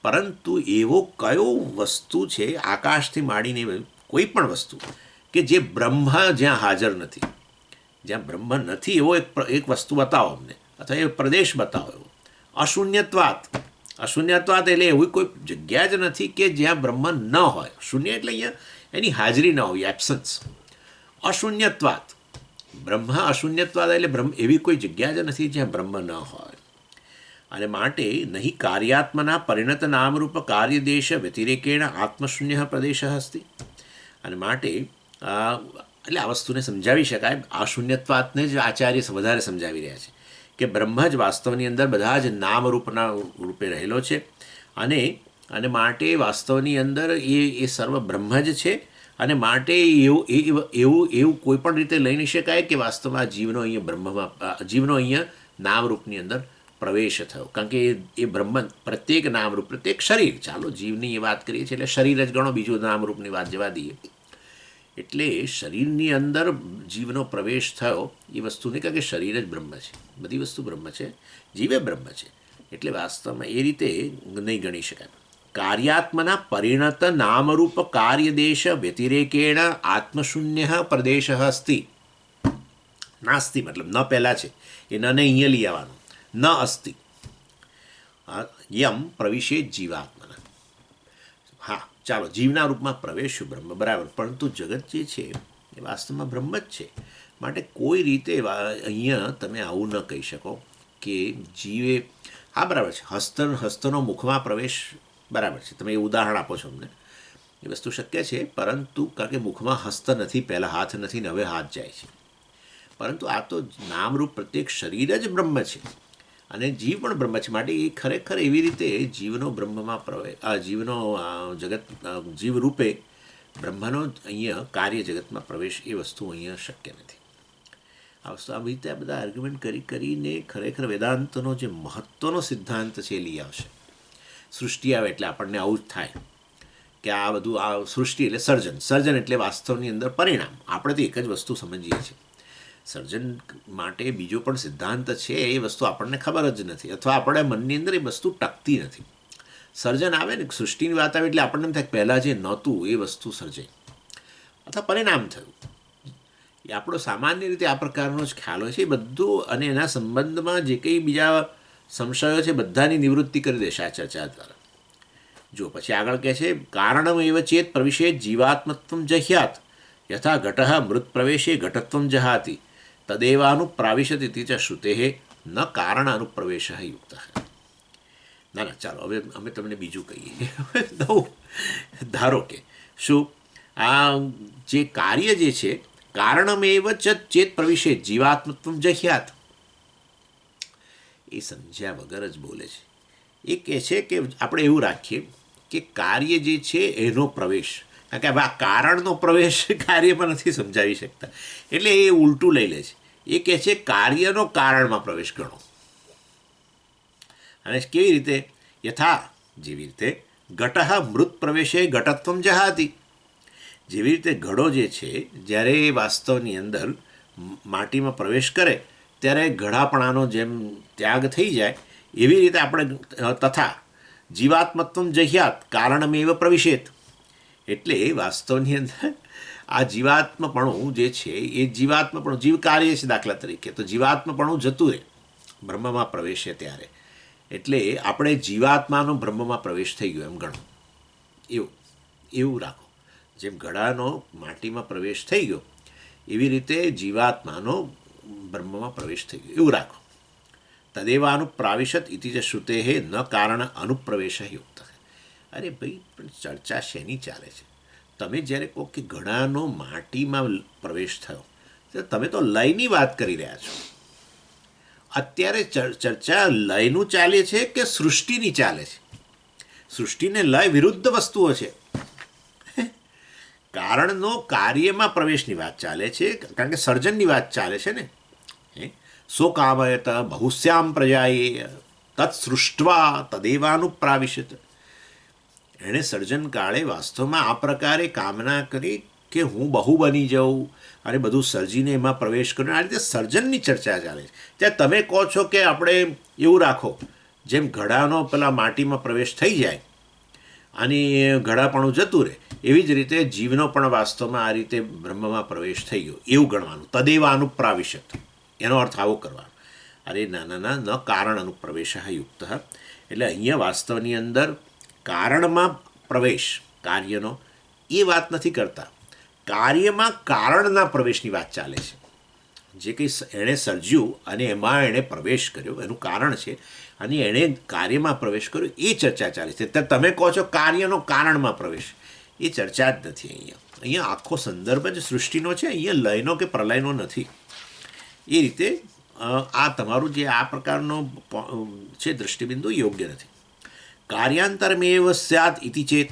પરંતુ એવો કયો વસ્તુ છે આકાશથી માંડીને કોઈ પણ વસ્તુ કે જે બ્રહ્મ જ્યાં હાજર નથી, જ્યાં બ્રહ્મ નથી એવો એક વસ્તુ બતાવો અમને, અથવા એ પ્રદેશ બતાવો એવો. અશૂન્યત્વાત એટલે એવી કોઈ જગ્યા જ નથી કે જ્યાં બ્રહ્મ ન હોય. શૂન્ય એટલે અહીંયા એની હાજરી ન હોય, એબ્સન્સ. અશૂન્યત્વાત, બ્રહ્મ અશૂન્યત્વાત એટલે એવી કોઈ જગ્યા જ નથી જ્યાં બ્રહ્મ ન હોય. અને માટે નહીં કાર્યાત્મના પરિણત નામરૂપ કાર્યદેશ વ્યતિરેકેણ આત્મશૂન્ય પ્રદેશ અસ્તિ. અને માટે એટલે આ વસ્તુને સમજાવી શકાય. આ શૂન્યત્વાતને જ આચાર્ય વધારે સમજાવી રહ્યા છે કે બ્રહ્મ જ વાસ્તવની અંદર બધા જ નામરૂપના રૂપે રહેલો છે. અને માટે વાસ્તવની અંદર એ સર્વ બ્રહ્મ જ છે. અને માટે એવું કોઈ પણ રીતે લઈ નહીં શકાય કે વાસ્તવમાં જીવનો અહીંયા નામરૂપની અંદર પ્રવેશ થયો. કારણ કે એ બ્રહ્મ પ્રત્યેક નામરૂપ, પ્રત્યેક શરીર, ચાલો જીવની એ વાત કરીએ છીએ એટલે શરીર જ ગણો, બીજું નામરૂપની વાત જવા દઈએ. એટલે શરીરની અંદર જીવનો પ્રવેશ થયો એ વસ્તુ નહીં, કારણ કે શરીર જ બ્રહ્મ છે, બધી વસ્તુ બ્રહ્મ છે, જીવે બ્રહ્મ છે. એટલે વાસ્તવમાં એ રીતે નહીં ગણી શકાય. કાર્યાત્મના પરિણત નામરૂપ કાર્યદેશ વ્યતિરેકેણ આત્મશૂન્ય પ્રદેશ અસ્તિ. નાસ્તિ મતલબ ન પહેલાં છે, એ ન અહીંયા લઈ આવવાનું. ન અસ્તિ યમ પ્રવિશે જીવાત્મના. હા ચાલો, જીવના રૂપમાં પ્રવેશ્યું બ્રહ્મ, બરાબર, પરંતુ જગત જે છે એ વાસ્તવમાં બ્રહ્મ જ છે. માટે કોઈ રીતે અહીંયા તમે આવું ન કહી શકો કે જીવે, હા બરાબર છે, હસ્તનો મુખમાં પ્રવેશ, બરાબર છે, તમે એ ઉદાહરણ આપો છો અમને, એ વસ્તુ શક્ય છે, પરંતુ કારણ કે મુખમાં હસ્ત નથી, પહેલાં હાથ નથી ને હવે હાથ જાય છે. પરંતુ આ તો નામરૂપ પ્રત્યેક શરીર જ બ્રહ્મ છે અને જીવ પણ બ્રહ્મ છે. માટે એ ખરેખર એવી રીતે જીવનો બ્રહ્મમાં પ્રવેશ, આ જીવનો જગત, જીવ રૂપે બ્રહ્મનો અહીંયા કાર્ય જગતમાં પ્રવેશ, એ વસ્તુ અહીંયા શક્ય નથી. આ વસ્તુ આવી રીતે આ બધા આર્ગ્યુમેન્ટ કરીને ખરેખર વેદાંતનો જે મહત્ત્વનો સિદ્ધાંત છે એ લઈ આવશે. સૃષ્ટિ આવે એટલે આપણને આવું જ થાય કે આ બધું, આ સૃષ્ટિ એટલે સર્જન એટલે વાસ્તવની અંદર પરિણામ. આપણે તો એક જ વસ્તુ સમજીએ છીએ, સર્જન માટે બીજો પણ સિદ્ધાંત છે એ વસ્તુ આપણને ખબર જ નથી, અથવા આપણા મનની અંદર એ વસ્તુ ટકતી નથી. સર્જન આવે ને, સૃષ્ટિની વાત આવે એટલે આપણને એમ થાય પહેલાં જે નહોતું એ વસ્તુ સર્જાઈ અથવા પરિણામ થયું. એ આપણો સામાન્ય રીતે આ પ્રકારનો જ ખ્યાલ હોય છે એ બધું. અને એના સંબંધમાં જે કંઈ બીજા સંશયો છે બધાની નિવૃત્તિ કરી દેશે આ ચર્ચા દ્વારા. જો પછી આગળ કહે છે, કારણમ એવ ચેત પ્રવિશે જીવાત્મત્વમ જહ્યાત યથા ઘટઃ મૃત પ્રવેશે ઘટત્વમ જહાતિ તદેવાનુપ્રાવિશત ઇતિ ચ શ્રુતે ન કારણ અનુપ્રવેશ યુક્ત. ના ના ચાલો, હવે અમે તમને બીજું કહીએ. ધારો કે શું આ જે કાર્ય જે છે, કારણમેવ ચેત પ્રવિશે જીવાત્મત્વમ જહ્યાત, એ સમજ્યા વગર જ બોલે છે. એ કહે છે કે આપણે એવું રાખીએ કે કાર્ય જે છે એનો પ્રવેશ, કારણ કે હવે આ કારણનો પ્રવેશ કાર્યમાં નથી સમજાવી શકતા, એટલે એ ઉલટું લઈ લે છે. એ કહે છે કાર્યનો કારણમાં પ્રવેશ ગણો. અને કેવી રીતે? યથા, જેવી રીતે ઘટઃ મૃત પ્રવેશે ઘટત્વમ જહાતિ, જેવી રીતે ઘડો જે છે જ્યારે એ વાસ્તવની અંદર માટીમાં પ્રવેશ કરે ત્યારે ઘડાપણાનો જેમ ત્યાગ થઈ જાય, એવી રીતે આપણે તથા જીવાત્મત્વમ જહ્યાત કારણમેવ પ્રવિશેત, એટલે વાસ્તવની અંદર આ જીવાત્મપણું જે છે એ જીવાત્મપણું, જીવ કાર્ય છે દાખલા તરીકે, તો જીવાત્મપણું જતું રહે બ્રહ્મમાં પ્રવેશે ત્યારે. એટલે આપણે જીવાત્માનો બ્રહ્મમાં પ્રવેશ થઈ ગયો એમ ગણો. એવું રાખો, જેમ ઘડાનો માટીમાં પ્રવેશ થઈ ગયો એવી રીતે જીવાત્માનો બ્રહ્મમાં પ્રવેશ થઈ ગયો એવું રાખો. તદેવાનુપ્રાવિશત ઇતિ જ શ્રુતે ન કારણ અનુપ્રવેશ યુક્ત. અરે ભાઈ, પણ ચર્ચા શેની ચાલે છે? તમે જ્યારે કહો કે ઘડાનો માટીમાં પ્રવેશ થયો, તો તમે તો લયની વાત કરી રહ્યા છો. અત્યારે ચર્ચા લયનું ચાલે છે કે સૃષ્ટિની ચાલે છે? સૃષ્ટિને લય વિરુદ્ધ વસ્તુઓ છે. કારણનો કાર્યમાં પ્રવેશની વાત ચાલે છે, કારણ કે સર્જનની વાત ચાલે છે ને. સો કામયત બહુશ્યામ પ્રજાએ તત્ સૃષ્ટવા તદેવાનુપ્રાવિશત. એણે સર્જન કાળે વાસ્તવમાં આ પ્રકારે કામના કરી કે હું બહુ બની જાઉં અને બધું સર્જીને એમાં પ્રવેશ કર્યો. આ રીતે સર્જનની ચર્ચા ચાલે છે. ત્યાં તમે કહો છો કે આપણે એવું રાખો, જેમ ઘડાનો પેલા માટીમાં પ્રવેશ થઈ જાય અને ઘડાપણું જતું રહે, એવી જ રીતે જીવનો પણ વાસ્તવમાં આ રીતે બ્રહ્મમાં પ્રવેશ થઈ ગયો એવું ગણવાનું. તદેવાનુપ્રાવિશત, એનો અર્થ આવો કરવાનો. અરે ના, ન કારણ અનુપ્રવેશ યુક્ત. એટલે અહીંયા વાસ્તવની અંદર કારણમાં પ્રવેશ કાર્યનો એ વાત નથી કરતા, કાર્યમાં કારણના પ્રવેશની વાત ચાલે છે. જે કંઈ એણે સર્જ્યું અને એમાં એણે પ્રવેશ કર્યો એનું કારણ છે, અને એણે કાર્યમાં પ્રવેશ કર્યો એ ચર્ચા ચાલે છે. તમે કહો છો કાર્યનો કારણમાં પ્રવેશ, એ ચર્ચા જ નથી અહીંયા આખો સંદર્ભ જ સૃષ્ટિનો છે, અહીંયા લયનો કે પ્રલયનો નથી. એ રીતે આ તમારું જે આ પ્રકારનો છે દૃષ્ટિબિંદુ યોગ્ય નથી. કાર્યાંતરમેવ સ્યાત ઇતિ ચેત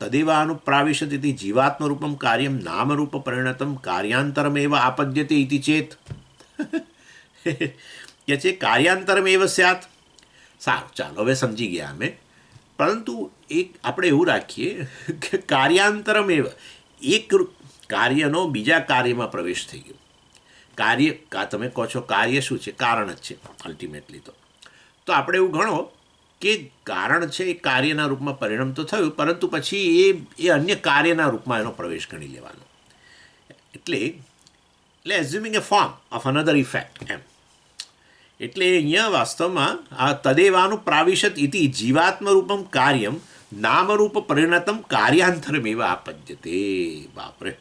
તદેવાનુપ્રાવિશત ઇતિ જીવાત્મરૂપમ કાર્યમ નામરૂપ પરિણતમ કાર્યાંતરમેવ આપદ્યતે ઇતિ ચેત. કે છે કાર્યાંતરમેવ સ્યાત. સારું, ચાલો હવે સમજી ગયા અમે. પરંતુ એક આપણે એવું રાખીએ કે કાર્યાંતરમેવ, એક કાર્યનો બીજા કાર્યમાં પ્રવેશ થઈ ગયો. કાર્ય, તમે કહો છો કાર્ય શું છે? કારણ જ છે અલ્ટિમેટલી. તો આપણે એવું ગણો કે કારણ છે એ કાર્યના રૂપમાં પરિણમ તો થયું, પરંતુ પછી એ અન્ય કાર્યના રૂપમાં એનો પ્રવેશ ગણી લેવાનો. એટલે એઝ્યુમિંગ એ ફોર્મ ઓફ અનધર ઇફેક્ટ એમ. એટલે અહીંયા વાસ્તવમાં આ તદેવાનું પ્રાવિશત ઇતિ જીવાત્મ રૂપમ કાર્યમ નામરૂપ પરિણતમ કાર્યાંતરમેવ આપદ્યતે. બાપરે,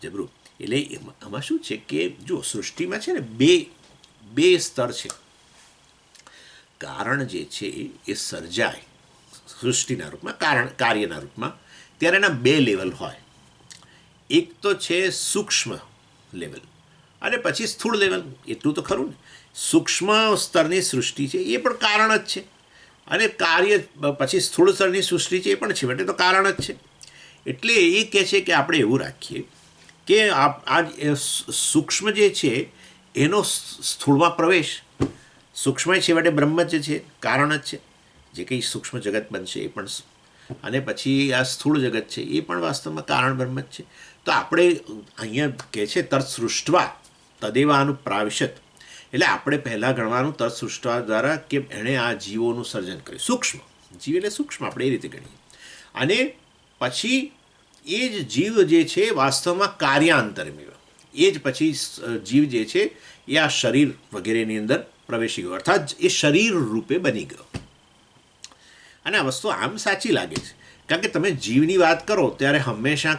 જબરું. એટલે આમાં શું છે કે જો સૃષ્ટિમાં છે ને બે સ્તર છે. કારણ જે છે એ સર્જાય સૃષ્ટિના રૂપમાં, કાર્યના રૂપમાં, ત્યારે એના બે લેવલ હોય. એક તો છે સૂક્ષ્મ લેવલ અને પછી સ્થૂળ લેવલ. એટલું તો ખરું ને, સૂક્ષ્મ સ્તરની સૃષ્ટિ છે એ પણ કારણ જ છે, અને કાર્ય પછી સ્થૂળ સ્તરની સૃષ્ટિ છે એ પણ છેવટે તો કારણ જ છે. એટલે એ કહે છે કે આપણે એવું રાખીએ કે આ સૂક્ષ્મ જે છે એનો સ્થૂળમાં પ્રવેશ, સૂક્ષ્મ છેવટે બ્રહ્મ જ છે, કારણ જ છે. જે કંઈ સૂક્ષ્મ જગત બનશે એ પણ, અને પછી આ સ્થૂળ જગત છે એ પણ વાસ્તવમાં કારણ બ્રહ્મ જ છે. તો આપણે અહીંયા કહે છે તર્ત સૃષ્ટવા તદેવાનું પ્રાવિશત, એટલે આપણે પહેલાં ગણવાનું તર્ત સૃષ્ટવા દ્વારા કે એણે આ જીવોનું સર્જન કર્યું. સૂક્ષ્મ જીવ એટલે સૂક્ષ્મ, આપણે એ રીતે ગણીએ. અને પછી એ જ જીવ જે છે વાસ્તવમાં કાર્યાંતરમેવ, એ જ પછી જીવ જે છે એ આ શરીર વગેરેની અંદર પ્રવેશી ગયો, અર્થાત એ શરીર રૂપે બની ગયો. અને આ વસ્તુ આમ સાચી લાગે છે, કારણ કે તમે જીવની વાત કરો ત્યારે હંમેશા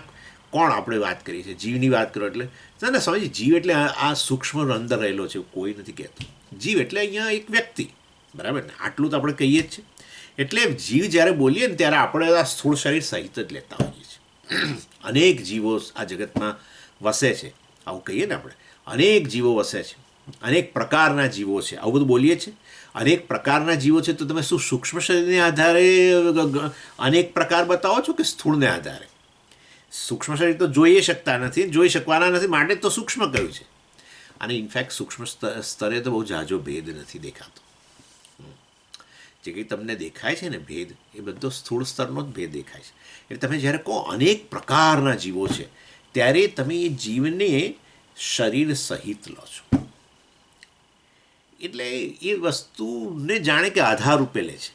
કોણ આપણે વાત કરીએ છીએ, જીવની વાત કરો એટલે ના સમજી, જીવ એટલે આ સૂક્ષ્મ અંદર રહેલો છે, કોઈ નથી કહેતું. જીવ એટલે અહીંયા એક વ્યક્તિ, બરાબર ને, આટલું તો આપણે કહીએ જ છીએ. એટલે જીવ જ્યારે બોલીએ ને ત્યારે આપણે આ સ્થૂળ શરીર સહિત જ લેતા હોઈએ છીએ. અનેક જીવો આ જગતમાં વસે છે, આવું કહીએ ને આપણે, અનેક જીવો વસે છે, અનેક પ્રકારના જીવો છે, આવું બધું બોલીએ છીએ. અનેક પ્રકારના જીવો છે તો તમે શું સૂક્ષ્મ શરીરને આધારે અનેક પ્રકાર બતાવો છો કે સ્થૂળને આધારે? સૂક્ષ્મ શરીર તો જોઈ શકતા નથી, જોઈ શકવાના નથી, માટે તો સૂક્ષ્મ કહ્યું છે. અને ઇનફેક્ટ સૂક્ષ્મ સ્તરે તો બહુ ઝાઝો ભેદ નથી દેખાતો. જે કંઈ તમને દેખાય છે ને ભેદ, એ બધો સ્થૂળ સ્તરનો જ ભેદ દેખાય છે. એટલે તમે જ્યારે કહો અનેક પ્રકારના જીવો છે, ત્યારે તમે એ જીવને શરીર સહિત લો છો. એટલે એ વસ્તુને જાણે કે આધાર રૂપે લે છે.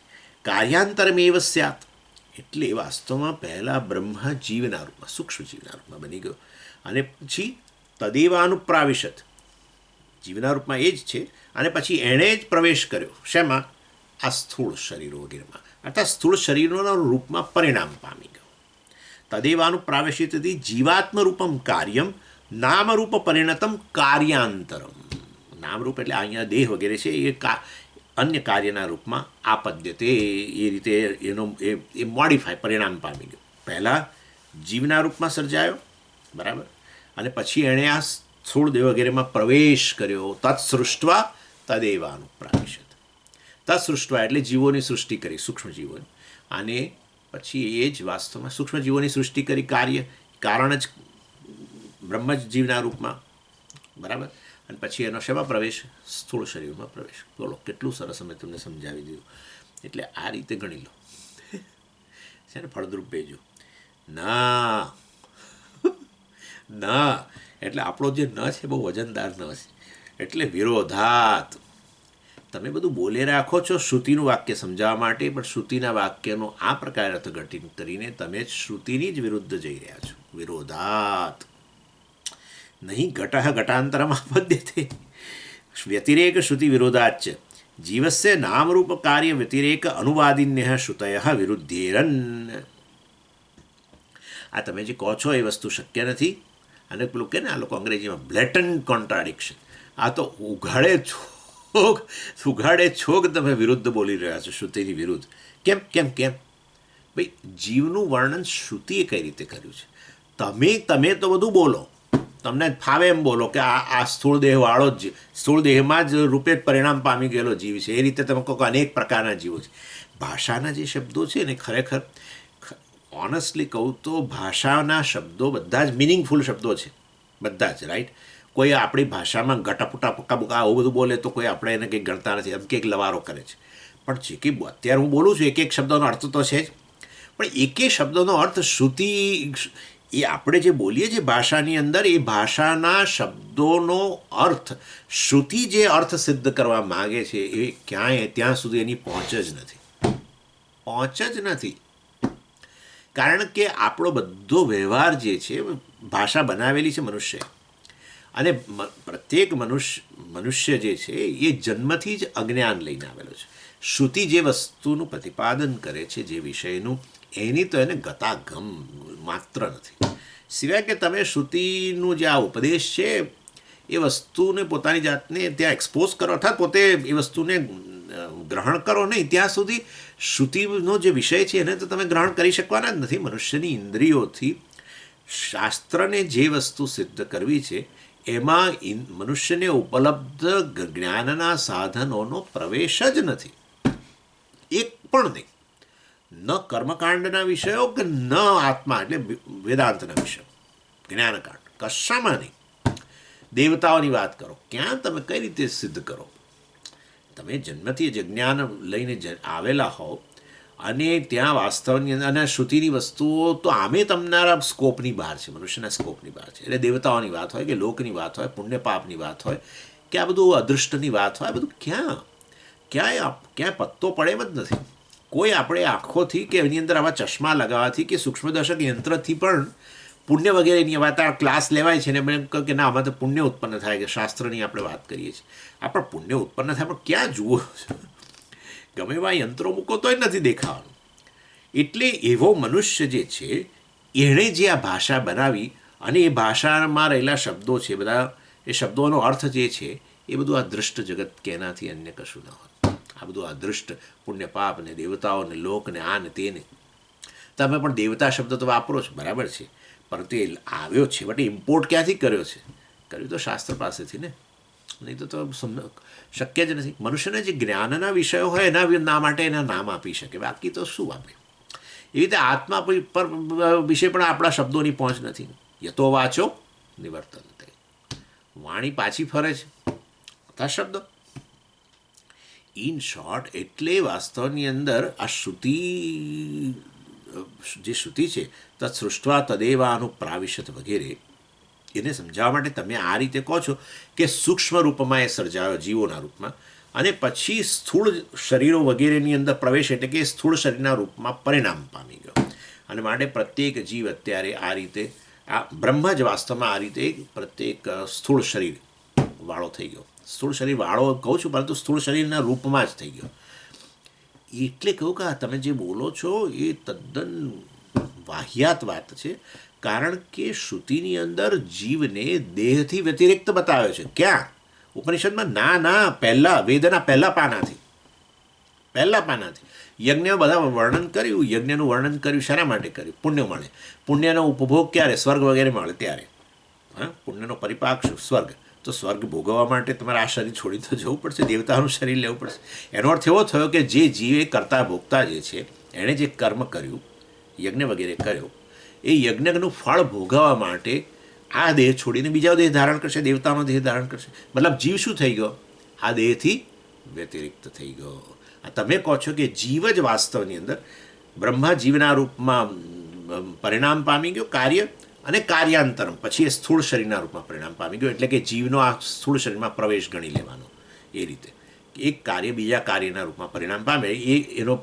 કાર્યાંતરમેવ સ્યાત, એટલે વાસ્તવમાં પહેલાં બ્રહ્મ જીવના રૂપમાં, સૂક્ષ્મ જીવના રૂપમાં બની ગયો, અને પછી તદેવાનુપ્રાવિશત, જીવના રૂપમાં એ જ છે, અને પછી એણે જ પ્રવેશ કર્યો શેમાં? આ સ્થૂળ શરીરો વગેરેમાં, અર્થાત સ્થૂળ શરીરોના રૂપમાં પરિણામ પામી ગયો. તદેવાનુપ્રાવિશિતથી જીવાત્મ રૂપમ કાર્યમ નામરૂપ પરિણતમ કાર્યાંતરમ. નામરૂપ એટલે અહીંયા દેહ વગેરે છે એ અન્ય કાર્યના રૂપમાં આપદ્યતે, એ રીતે એનો એ મોડિફાય પરિણામ પામી ગયો. પહેલાં જીવના રૂપમાં સર્જાયો, બરાબર, અને પછી એણે આ સ્થૂળ દેહ વગેરેમાં પ્રવેશ કર્યો. તત્સૃષ્ટવા તદેવાનુપ્રાવિશત. તત્સૃષ્ટવા એટલે જીવોની સૃષ્ટિ કરી, સૂક્ષ્મ જીવોની, અને પછી એ જ વાસ્તવમાં સૂક્ષ્મ જીવોની સૃષ્ટિ કરી, કારણ જ બ્રહ્મ જ જીવના રૂપમાં, બરાબર. અને પછી એનો શેમાં પ્રવેશ? સ્થૂળ શરીરમાં પ્રવેશ. બોલો કેટલું સરસ અમે તમને સમજાવી દીધું. એટલે આ રીતે ગણી લો છે ને, ફળદ્રુપ ભેજો ના ના, એટલે આપણો જે ન છે બહુ વજનદાર ન છે, એટલે વિરોધાત. તમે બધું બોલે રાખો છો શ્રુતિનું વાક્ય સમજાવવા માટે, પણ શ્રુતિના વાક્યનો આ પ્રકારે અર્થઘટન કરીને તમે શ્રુતિની જ વિરુદ્ધ જઈ રહ્યા છો. વિરોધાત નહીં ઘટઃ ઘટાંતરમ આપદ્યતે વ્યતિરેક શ્રુતિ વિરોધાચ જીવસ્ય નામરૂપ કાર્ય વ્યતિરેક અનુવાદિન્ય શ્રુતય વિરુદ્ધેરન. આ તમે જે કહો છો એ વસ્તુ શક્ય નથી. અને પેલું કે ને આ લોકો અંગ્રેજીમાં બ્લેટન્ટ કોન્ટ્રાડિક્શન, આ તો ઉઘાડે છોગ તમે વિરુદ્ધ બોલી રહ્યા છો, શ્રુતિની વિરુદ્ધ. કેમ કેમ કેમ ભાઈ, જીવનું વર્ણન શ્રુતિએ કઈ રીતે કર્યું છે? તમે તો બધું બોલો, તમને ફાવે એમ બોલો કે આ સ્થૂળ દેહવાળો જ સ્થૂળ દેહમાં જ રૂપે જ પરિણામ પામી ગયેલો જીવ છે, એ રીતે તમે કહો કે અનેક પ્રકારના જીવો છે. ભાષાના જે શબ્દો છે ને, ખરેખર ઓનેસ્ટલી કહું તો ભાષાના શબ્દો બધા જ મિનિંગફુલ શબ્દો છે, બધા જ, રાઈટ. કોઈ આપણી ભાષામાં ગટાપુટા પક્કાબુકા આવું બધું બોલે તો કોઈ આપણે એને કંઈક ગણતા નથી, એમ કંઈક લવારો કરે છે. પણ જે કંઈ અત્યારે હું બોલું છું, એક શબ્દોનો અર્થ તો છે જ, પણ એક શબ્દોનો અર્થ શ્રુતિ, એ આપણે જે બોલીએ છીએ ભાષાની અંદર, એ ભાષાના શબ્દોનો અર્થ શ્રુતિ જે અર્થ સિદ્ધ કરવા માગે છે એ ક્યાંય ત્યાં સુધી એની પહોંચ જ નથી. કારણ કે આપણો બધો વ્યવહાર જે છે, ભાષા બનાવેલી છે મનુષ્ય, અને પ્રત્યેક મનુષ્ય જે છે એ જન્મથી જ અજ્ઞાન લઈને આવેલો છે. શ્રુતિ જે વસ્તુનું પ્રતિપાદન કરે છે, જે વિષયનું, એની તો એને ગતાગમ માત્ર નથી. સિવાય કે તમે શ્રુતિનું જે આ ઉપદેશ છે એ વસ્તુને પોતાની જાતને ત્યાં એક્સપોઝ કરો અર્થાત પોતે એ વસ્તુને ગ્રહણ કરો નહીં ત્યાં સુધી શ્રુતિનો જે વિષય છે એને તો તમે ગ્રહણ કરી શકવાના જ નથી. મનુષ્યની ઇન્દ્રિયોથી શાસ્ત્રને જે વસ્તુ સિદ્ધ કરવી છે એમાં મનુષ્યને ઉપલબ્ધ જ્ઞાનના સાધનોનો પ્રવેશ જ નથી, એક પણ નહીં. ન કર્મકાંડના વિષયો કે ન આત્મા એટલે વેદાંતના વિષયો, જ્ઞાનકાંડ કશામાં નહીં. દેવતાઓની વાત કરો, ક્યાં તમે કઈ રીતે સિદ્ધ કરો? તમે જન્મથી જ જ્ઞાન લઈને આવેલા હોવ અને ત્યાં વાસ્તવની અંદર અને શ્રુતિની વસ્તુઓ તો આમે તમારા સ્કોપની બહાર છે, મનુષ્યના સ્કોપની બહાર છે. એટલે દેવતાઓની વાત હોય કે લોકની વાત હોય, પુણ્ય પાપની વાત હોય કે આ બધું અદૃષ્ટની વાત હોય, આ બધું ક્યાંય પત્તો પડે એમ જ નથી. કોઈ આપણે આંખોથી કે એની અંદર આવા ચશ્મા લગાવવાથી કે સૂક્ષ્મદર્શક યંત્રથી પણ પુણ્ય વગેરેની વાત આ ક્લાસ લેવાય છે ને એમ કહ્યું કે ના આમાં તો પુણ્ય ઉત્પન્ન થાય કે શાસ્ત્રની આપણે વાત કરીએ છીએ. આ પણ પુણ્ય ઉત્પન્ન થાય પણ ક્યાં જુઓ છો? ગમે એવા યંત્રો મૂકો તોય નથી દેખાવાનું. એટલે એવો મનુષ્ય જે છે એણે જે આ ભાષા બનાવી અને એ ભાષામાં રહેલા શબ્દો છે બધા, એ શબ્દોનો અર્થ જે છે એ બધું આ દૃષ્ટ જગત કે એનાથી અન્ય કશું ના હોય. આ બધું આ દૃષ્ટ પુણ્ય પાપ ને દેવતાઓ ને લોક ને આ ને તેને, તમે પણ દેવતા શબ્દ તો વાપરો છો બરાબર છે, પરંતુ એ આવ્યો છે બટ ઇમ્પોર્ટ ક્યાંથી કર્યો છે? કર્યું તો શાસ્ત્ર પાસેથી ને, નહીં તો શક્ય જ નથી. મનુષ્યને જે જ્ઞાનના વિષયો હોય એના માટે એના નામ આપી શકે, બાકી તો શું આપે? એવી રીતે આત્મા પર વિશે પણ આપણા શબ્દોની પહોંચ નથી. યતો વાચો નિવર્તન, વાણી પાછી ફરે છે આ શબ્દો. ઇન શોર્ટ એટલે વાસ્તવની અંદર આ શ્રુતિ જે શ્રુતિ છે તત્ સૃષ્ટવા તદેવાનું પ્રાવિશત વગેરે એને સમજાવવા માટે તમે આ રીતે કહો છો કે સૂક્ષ્મ રૂપમાં એ સર્જાયો જીવોના રૂપમાં અને પછી સ્થૂળ શરીરો વગેરેની અંદર પ્રવેશ એટલે કે સ્થૂળ શરીરના રૂપમાં પરિણામ પામી ગયો. અને માટે પ્રત્યેક જીવ અત્યારે આ રીતે આ બ્રહ્મ જ વાસ્તવમાં આ રીતે પ્રત્યેક સ્થૂળ શરીર વાળો થઈ ગયો. સ્થૂળ શરીર વાળો કહું છું પરંતુ સ્થૂળ શરીરના રૂપમાં જ થઈ ગયો. એટલે કહું કે તમે જે બોલો છો એ તદ્દન વાહિયાત વાત છે, કારણ કે શ્રુતિની અંદર જીવને દેહથી વ્યતિરિક્ત બતાવ્યો છે. ક્યાં? ઉપનિષદમાં ના પહેલાં વેદના પહેલા પાનાથી યજ્ઞ બધા વર્ણન કર્યું. યજ્ઞનું વર્ણન કર્યું શાના માટે કર્યું? પુણ્ય મળે. પુણ્યનો ઉપભોગ ક્યારે? સ્વર્ગ વગેરે મળે ત્યારે. હા, પુણ્યનો પરિપાક શું? સ્વર્ગ. તો સ્વર્ગ ભોગવવા માટે તમારે આ શરીર છોડી તો જવું પડશે, દેવતાનું શરીર લેવું પડશે. એનો અર્થ એવો થયો કે જે જીવે કરતા ભોગતા જે છે એણે જે કર્મ કર્યું, યજ્ઞ વગેરે કર્યો, એ યજ્ઞનું ફળ ભોગવવા માટે આ દેહ છોડીને બીજા દેહ ધારણ કરશે, દેવતાનો દેહ ધારણ કરશે. મતલબ જીવ શું થઈ ગયો? આ દેહથી વ્યતિરિક્ત થઈ ગયો. તમે કહો છો કે જીવ જ વાસ્તવની અંદર બ્રહ્મા જીવના રૂપમાં પરિણામ પામી ગયો, કાર્ય અને કાર્યાંતરમ પછી એ સ્થૂળ શરીરના રૂપમાં પરિણામ પામી ગયો. એટલે કે જીવનો આ સ્થૂળ શરીરમાં પ્રવેશ ગણી લેવાનો. એ રીતે એક કાર્ય બીજા કાર્યના રૂપમાં પરિણામ પામે એનો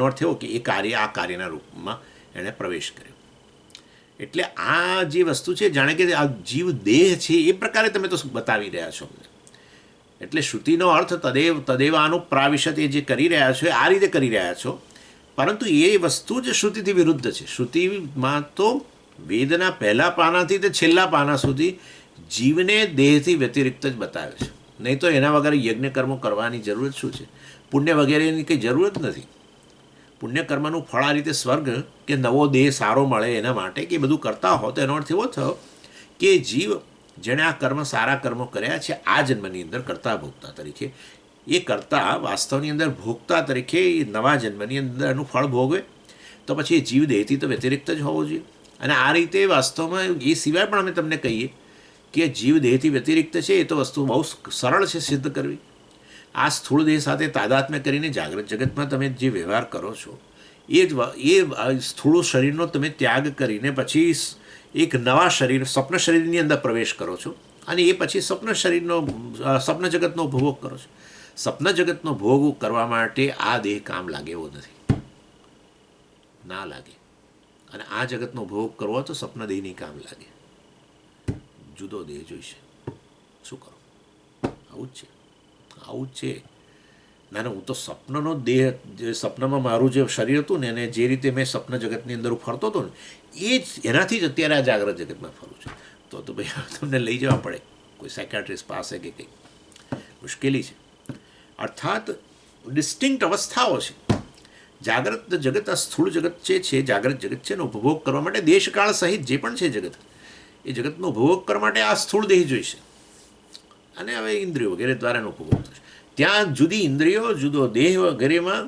અર્થ એવો કે એ કાર્ય આ કાર્યના રૂપમાં એણે પ્રવેશ કર્યો. એટલે આ જે વસ્તુ છે જાણે કે આ જીવ દેહ છે એ પ્રકારે તમે તો બતાવી રહ્યા છો અમને. એટલે શ્રુતિનો અર્થ તદેવાનું પ્રાવિશત એ જે કરી રહ્યા છો આ રીતે કરી રહ્યા છો, પરંતુ એ વસ્તુ જ શ્રુતિથી વિરુદ્ધ છે. શ્રુતિમાં તો વેદના પહેલા પાનાથી તે છેલ્લા પાના સુધી જીવને દેહથી વ્યતિરિક્ત જ બતાવે છે. નહીં તો એના વગર યજ્ઞ કર્મો કરવાની જરૂરત શું છે? પુણ્ય વગેરેની કંઈ જરૂરત નથી. પુણ્યકર્મનું ફળ આ રીતે સ્વર્ગ કે નવો દેહ સારો મળે એના માટે કે બધું કરતા હો તો એનો અર્થ એવો થયો કે જીવ જેણે આ કર્મ સારા કર્મો કર્યા છે આ જન્મની અંદર કરતા ભોગતા તરીકે, એ કરતા વાસ્તવની અંદર ભોગતા તરીકે એ નવા જન્મની અંદર એનું ફળ ભોગવે તો પછી એ જીવ દેહથી તો વ્યતિરિક્ત જ હોવો જોઈએ. અને આ રીતે વાસ્તવમાં એ સિવાય પણ અમે તમને કહીએ કે જીવ દેહથી વ્યતિરિક્ત છે એ તો વસ્તુ બહુ સરળ છે સિદ્ધ કરવી. આ સ્થૂળ દેહ સાથે તાદાત્મ્ય કરીને જાગ્રત જગતમાં તમે જે વ્યવહાર કરો છો એ સ્થૂળ શરીરનો તમે ત્યાગ કરીને પછી એક નવા શરીર સ્વપ્ન શરીરની અંદર પ્રવેશ કરો છો અને એ પછી સ્વપ્ન જગતનો ભોગ કરો છો. સ્વપ્ન જગતનો ભોગ કરવા માટે આ દેહ કામ લાગે એવો નથી, ના લાગે. અને આ જગતનો ભોગ કરવો તો સ્વપ્ન દેહની કામ લાગે. જુદો દેહ જોઈશે. શું કરો? આવું જ છે. ના ના, હું તો સ્વપ્નનો દેહ, જે સપનામાં મારું જે શરીર હતું ને, અને જે રીતે મેં સ્વપ્ન જગતની અંદર હું ફરતો હતો ને, એ જ એનાથી જ અત્યારે આ જાગ્રત જગતમાં ફરું છું. તો ભાઈ તમને લઈ જવા પડે કોઈ સાયકાટ્રિસ્ટ પાસે કે કંઈ, મુશ્કેલી છે. અર્થાત ડિસ્ટિંક્ટ અવસ્થાઓ છે. જાગ્રત જગત, આ સ્થૂળ જગત જે છે, જાગ્રત જગત છે, એનો ઉપભોગ કરવા માટે દેશકાળ સહિત જે પણ છે જગત, એ જગતનો ઉપભોગ કરવા માટે આ સ્થૂળ દેહ જોઈશે. અને હવે ઇન્દ્રિયો વગેરે દ્વારા એનો ઉપભોગ થશે. ત્યાં જુદી ઇન્દ્રિયો, જુદો દેહ વગેરેમાં,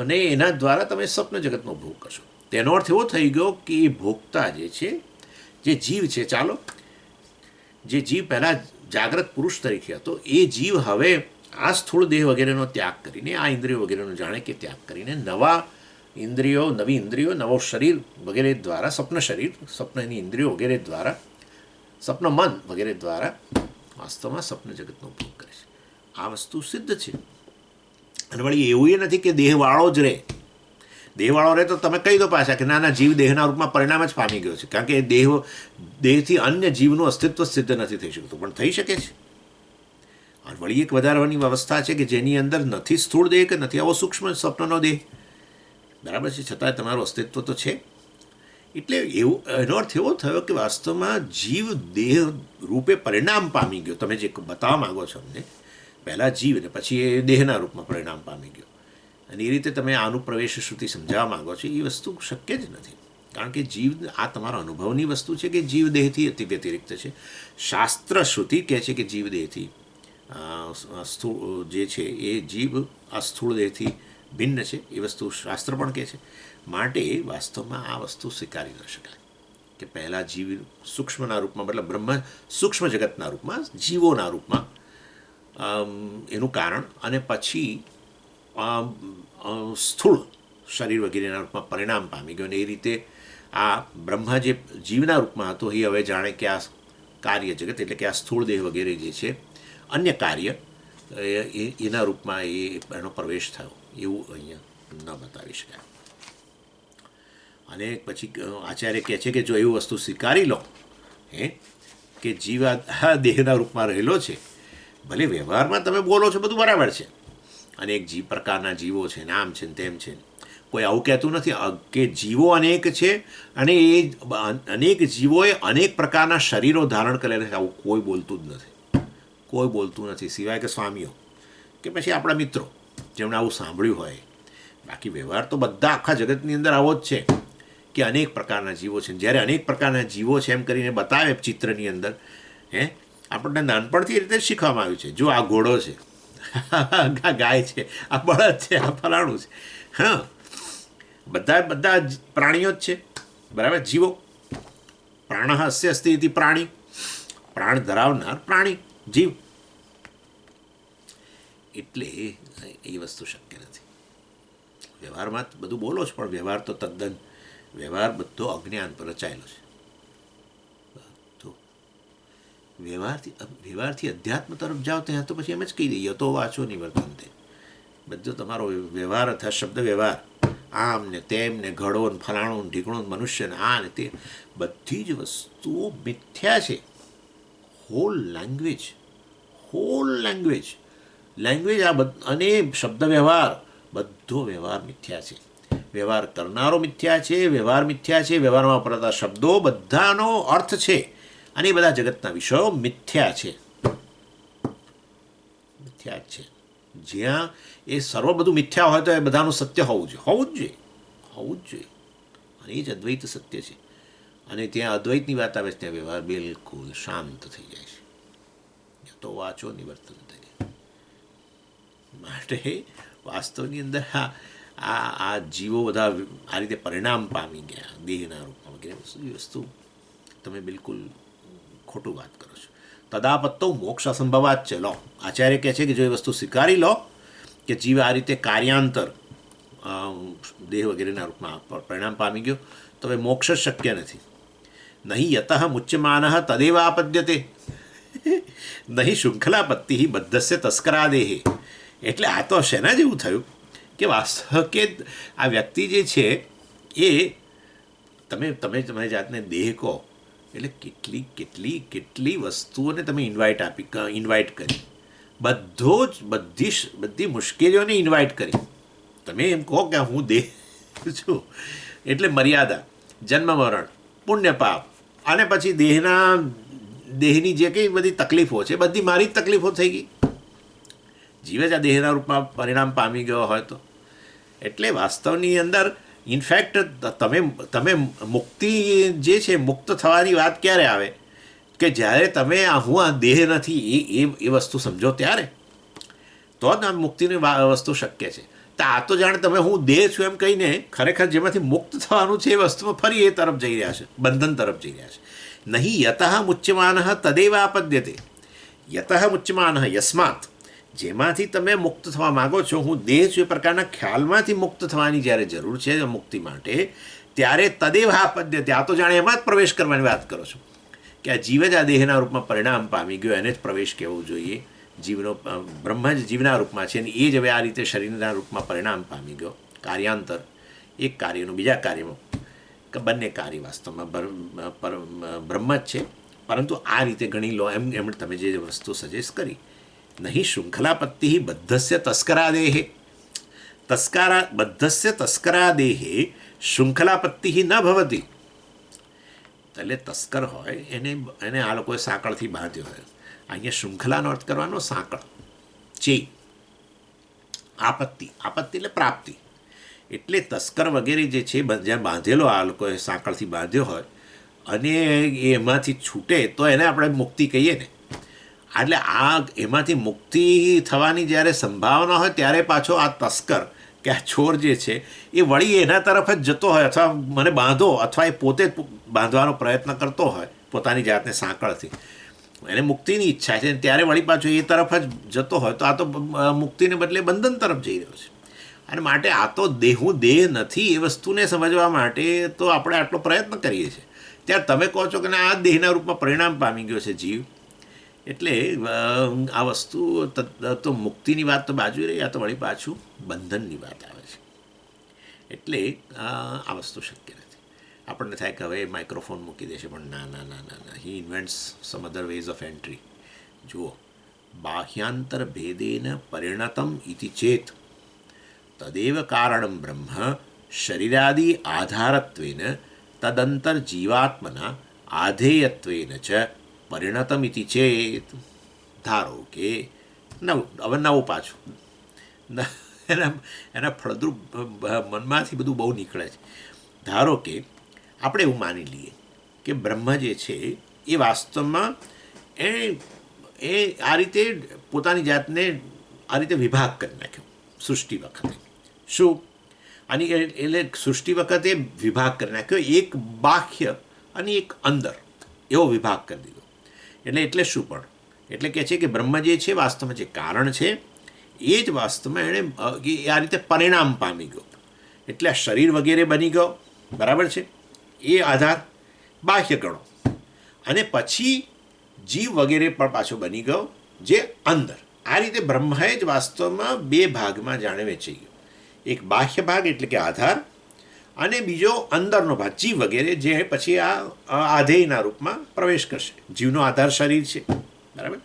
અને એના દ્વારા તમે સ્વપ્ન જગતનો ભોગ કરશો. તેનો અર્થ એવો થઈ ગયો કે એ ભોગતા જે છે, જે જીવ છે, ચાલો, જે જીવ પહેલાં જાગ્રત પુરુષ તરીકે હતો, એ જીવ હવે આ સ્થૂળ દેહ વગેરેનો ત્યાગ કરીને, આ ઇન્દ્રિયો વગેરેનો જાણે કે ત્યાગ કરીને, નવા ઇન્દ્રિયો, નવી ઇન્દ્રિયો, નવો શરીર વગેરે દ્વારા, સ્વપ્ન શરીર, સ્વપ્નની ઇન્દ્રિયો વગેરે દ્વારા, સ્વપ્ન મન વગેરે દ્વારા વાસ્તવમાં સ્વપ્ન જગતનો ઉપયોગ કરે છે. આ વસ્તુ સિદ્ધ છે. અને વળી એવું એ નથી કે દેહવાળો જ રહે. દેહવાળો રહે તો તમે કહી દો પાછા કે ના ના, જીવ દેહના રૂપમાં પરિણામ જ પામી ગયો છે, કારણ કે દેહથી અન્ય જીવનું અસ્તિત્વ સિદ્ધ નથી થઈ શકતું. પણ થઈ શકે છે. અને વળી એક વધારવાની વ્યવસ્થા છે કે જેની અંદર નથી સ્થૂળ દેહ, કે નથી આવો સૂક્ષ્મ સ્વપ્નનો દેહ, બરાબર છે, છતાં તમારું અસ્તિત્વ તો છે. એટલે એવું, એનો અર્થ એવો થયો કે વાસ્તવમાં જીવ દેહ રૂપે પરિણામ પામી ગયો. તમે જે બતાવવા માગો છો અમને, પહેલાં જીવ ને પછી એ દેહના રૂપમાં પરિણામ પામી ગયો, અને એ રીતે તમે આનું પ્રવેશ શ્રુતિ સમજાવવા માગો છો, એ વસ્તુ શક્ય જ નથી. કારણ કે જીવ, આ તમારા અનુભવની વસ્તુ છે કે જીવ દેહથી અતિ વ્યતિરિક્ત છે. શાસ્ત્ર શ્રુતિ કહે છે કે જીવ દેહથી સ્થૂળ જે છે, એ જીવ આ સ્થૂળ દેહથી ભિન્ન છે, એ વસ્તુ શાસ્ત્ર પણ કહે છે. માટે વાસ્તવમાં આ વસ્તુ સ્વીકારી ન શકાય કે પહેલાં જીવ સૂક્ષ્મના રૂપમાં, મતલબ બ્રહ્મ સૂક્ષ્મ જગતના રૂપમાં, જીવોના રૂપમાં એનું કારણ, અને પછી સ્થૂળ શરીર વગેરેના રૂપમાં પરિણામ પામી ગયો. અને એ રીતે આ બ્રહ્મા જે જીવના રૂપમાં હતો, એ હવે જાણે કે આ કાર્ય જગત, એટલે કે આ સ્થૂળ દેહ વગેરે જે છે, અન્ય કાર્ય, એના રૂપમાં એનો પ્રવેશ થયો, એવું અહીંયા ન બતાવી શકાય. અને પછી આચાર્ય કહે છે કે જો એવું વસ્તુ સ્વીકારી લો, કે જીવ આ દેહના રૂપમાં રહેલો છે, ભલે વ્યવહારમાં તમે બોલો છો બધું બરાબર છે, અનેક પ્રકારના જીવો છે, નામ છે, તેમ છે, કોઈ આવું કહેતું નથી કે જીવો અનેક છે, અને એ અનેક જીવોએ અનેક પ્રકારના શરીરો ધારણ કરેલા છે, આવું કોઈ બોલતું જ નથી. કોઈ બોલતું નથી, સિવાય કે સ્વામીઓ કે પછી આપણા મિત્રો જેમણે આવું સાંભળ્યું હોય. બાકી વ્યવહાર તો બધા આખા જગતની અંદર આવો જ છે કે અનેક પ્રકારના જીવો છે. જ્યારે અનેક પ્રકારના જીવો છે એમ કરીને બતાવે ચિત્રની અંદર, આપણને નાનપણથી એ રીતે શીખવામાં આવ્યું છે. જો આ ઘોડો છે, આ ગાય છે, આ બળદ છે, આ ફલાણું છે, હા, બધા પ્રાણીઓ જ છે, બરાબર, જીવો. પ્રાણ અસ્ય અસ્તિ ઇતિ પ્રાણી, પ્રાણ ધરાવનાર પ્રાણી, જીવ. એટલે એ વસ્તુ શક્ય નથી. વ્યવહારમાં બધું બોલો છો, પણ વ્યવહાર તો તદ્દન, વ્યવહાર બધો અજ્ઞાન પર રચાયેલો છે. તો વ્યવહારથી અધ્યાત્મ તરફ જાઓ ત્યાં તો પછી એમ જ કહી દઈએ, તો વાંચો નિવર્તન તે બધો તમારો વ્યવહાર અથવા શબ્દ વ્યવહાર, આમ ને તેમ ને ઘડો ને ફલાણું ને ઢીકણું, મનુષ્ય ને આ ને તે, બધી જ વસ્તુઓ મિથ્યા છે. હોલ લેંગ્વેજ આ અને શબ્દ વ્યવહાર, બધો વ્યવહાર મિથ્યા છે. વ્યવહાર કરનારો મિથ્યા છે, વ્યવહાર મિથ્યા છે, વ્યવહારમાં વાપરતા શબ્દો બધાનો અર્થ છે, અને એ બધા જગતના વિષયો મિથ્યા છે. જ્યાં એ સર્વ બધું મિથ્યા હોય તો એ બધાનું સત્ય હોવું જોઈએ. અને એ જ અદ્વૈત સત્ય છે. અને ત્યાં અદ્વૈતની વાત આવે છે, ત્યાં વ્યવહાર બિલકુલ શાંત થઈ જાય છે. તો વાંચો નિવર્તન થઈ. માટે વાસ્તવની અંદર આ જીવો બધા આ રીતે પરિણામ પામી ગયા દેહના રૂપમાં વગેરે, એ વસ્તુ તમે બિલકુલ ખોટું વાત કરો છો. તદાપત્તો મોક્ષ અસંભવાત છે. લો, આચાર્ય કહે છે કે જો એ વસ્તુ સ્વીકારી લો કે જીવ આ રીતે કાર્યાંતર દેહ વગેરેના રૂપમાં પરિણામ પામી ગયો, તો હવે મોક્ષ જ શક્ય નથી. નહીં યતઃ મુચ્યમાન તદેવ આપદ્યતે, નહીં શૃંખલાપત્તિ બધ્ધસ્ય તસ્કરાદેહે. એટલે આ તો શેના જેવું થયું કે વાસ્તવ કે આ વ્યક્તિ જે છે એ તમે તમારી જાતને દેહ કહો, એટલે કેટલી વસ્તુઓને તમે ઇન્વાઇટ કરી. બધી મુશ્કેલીઓને ઇન્વાઇટ કરી. તમે એમ કહો કે હું દેહ છું એટલે મર્યાદા, જન્મ મરણ, પુણ્ય પાપ, અને પછી દેહની જે કંઈ બધી તકલીફો છે બધી મારી જ તકલીફો થઈ ગઈ. જીવ જ આ દેહના રૂપમાં પરિણામ પામી ગયો હોય તો. એટલે વાસ્તવની અંદર ઇનફેક્ટ તમે મુક્તિ જે છે, મુક્ત થવાની વાત ક્યારે આવે કે જ્યારે તમે હું આ દેહ નથી એ વસ્તુ સમજો ત્યારે તો જ મુક્તિની વસ્તુ શક્ય છે. તો આ તો જાણે તમે હું દેહ છું એમ કહીને ખરેખર જેમાંથી મુક્ત થવાનું છે એ વસ્તુમાં ફરી એ તરફ જઈ રહ્યા છે, બંધન તરફ જઈ રહ્યા છે. નહીં યતઃ મુચ્યમાન તદેવ આપદ્યતે. યતઃ મુચ્યમાન યસ્માત, જેમાંથી તમે મુક્ત થવા માગો છો, હું દેહ છું એ પ્રકારના ખ્યાલમાંથી મુક્ત થવાની જ્યારે જરૂર છે મુક્તિ માટે, ત્યારે તદેવ આપદ્યતે. આ તો જાણે એમાં જ પ્રવેશ કરવાની વાત કરો છો કે આ જીવ જ આ દેહના રૂપમાં પરિણામ પામી ગયો, એને જ પ્રવેશ કહેવું જોઈએ. જીવનો બ્રહ્મ જ જીવના રૂપમાં છે અને એ જ હવે આ રીતે શરીરના રૂપમાં પરિણામ પામી ગયો. કાર્યાંતર, એક કાર્યનું બીજા કાર્યમાં, કે બંને કાર્ય વાસ્તવમાં બ્રહ્મ જ છે, પરંતુ આ રીતે ગણી લો એમ તમે જે વસ્તુ સજેસ્ટ કરી. નહીં શૃંખલાપત્તિ બદ્ધસ્ય તસ્કરાદેહે, બદ્ધસ્ય તસ્કરાદેહે શૃંખલાપત્તિ ન ભવતી. એટલે તસ્કર હોય એને આ લોકોએ સાંકળથી બાંધ્યો હોય. અહીંયા શૃંખલાનો અર્થ કરવાનો સાંકળ, ચેઇન. આપત્તિ એટલે પ્રાપ્તિ. એટલે તસ્કર વગેરે જે છે જ્યાં બાંધેલો આ લોકોએ સાંકળથી બાંધ્યો હોય અને એમાંથી છૂટે તો એને આપણે મુક્તિ કહીએ ને. એટલે એમાંથી મુક્તિ થવાની જ્યારે સંભાવના હોય ત્યારે પાછો આ તસ્કર કે આ ચોર જે છે એ વળી એના તરફ જ જતો હોય, અથવા મને બાંધો, અથવા એ પોતે જ બાંધવાનો પ્રયત્ન કરતો હોય પોતાની જાતને સાંકળથી. એને મુક્તિની ઈચ્છા છે ત્યારે વળી પાછો એ તરફ જ જતો હોય તો આ તો મુક્તિને બદલે બંધન તરફ જઈ રહ્યો છે. અને માટે આ તો હું દેહ નથી એ વસ્તુને સમજવા માટે તો આપણે આટલો પ્રયત્ન કરીએ છીએ. ત્યારે તમે કહો છો કે આ દેહના રૂપમાં પરિણામ પામી ગયો છે જીવ, એટલે આ વસ્તુ તો મુક્તિની વાત તો બાજુ રહી, આ તો વળી પાછું બંધનની વાત આવે છે. એટલે આ વસ્તુ શક્ય નથી. આપણને થાય કે હવે માઇક્રોફોન મૂકી દેશે, પણ ના ના ના ના ના, હી ઇન્વેન્ટ્સ સમ અધર વેઝ ઓફ એન્ટ્રી. જુઓ, બાહ્યાંતર ભેદેન પરિણતમ ઇતિ ચેત તદેવ કારણમ બ્રહ્મ શરીરાદિ આધારત્વેન તદંતર જીવાત્મના આધેયત્વેન ચ પરિણતમ ઇતિ ચેત. ધારો કે નવું પાછું એના ફળદ્રુપ મનમાંથી બધું બહુ નીકળે છે. ધારો કે આપણે એવું માની લઈએ કે બ્રહ્મ જે છે એ વાસ્તવમાં એ આ રીતે પોતાની જાતને આ રીતે વિભાગ કરી નાખ્યો સૃષ્ટિ વખતે. શું? આની એટલે સૃષ્ટિ વખતે વિભાગ કરી નાખ્યો, એક બાહ્ય અને એક અંદર, એવો વિભાગ કરી દીધો. એટલે શું પણ એટલે કહે છે કે બ્રહ્મ જે છે વાસ્તવમાં જે કારણ છે એ જ વાસ્તવમાં એણે આ રીતે પરિણામ પામી ગયો. એટલે આ શરીર વગેરે બની ગયો, બરાબર છે, એ આધાર બાહ્ય ગણો. અને પછી જીવ વગેરે પણ પાછો બની ગયો જે અંદર. આ રીતે બ્રહ્મ જ વાસ્તવમાં બે ભાગમાં જાણે વેચાઈ ગયો. એક બાહ્ય ભાગ એટલે કે આધાર, અને બીજો અંદરનો ભાગ જીવ વગેરે જે પછી આ આધેયના રૂપમાં પ્રવેશ કરશે. જીવનો આધાર શરીર છે, બરાબર.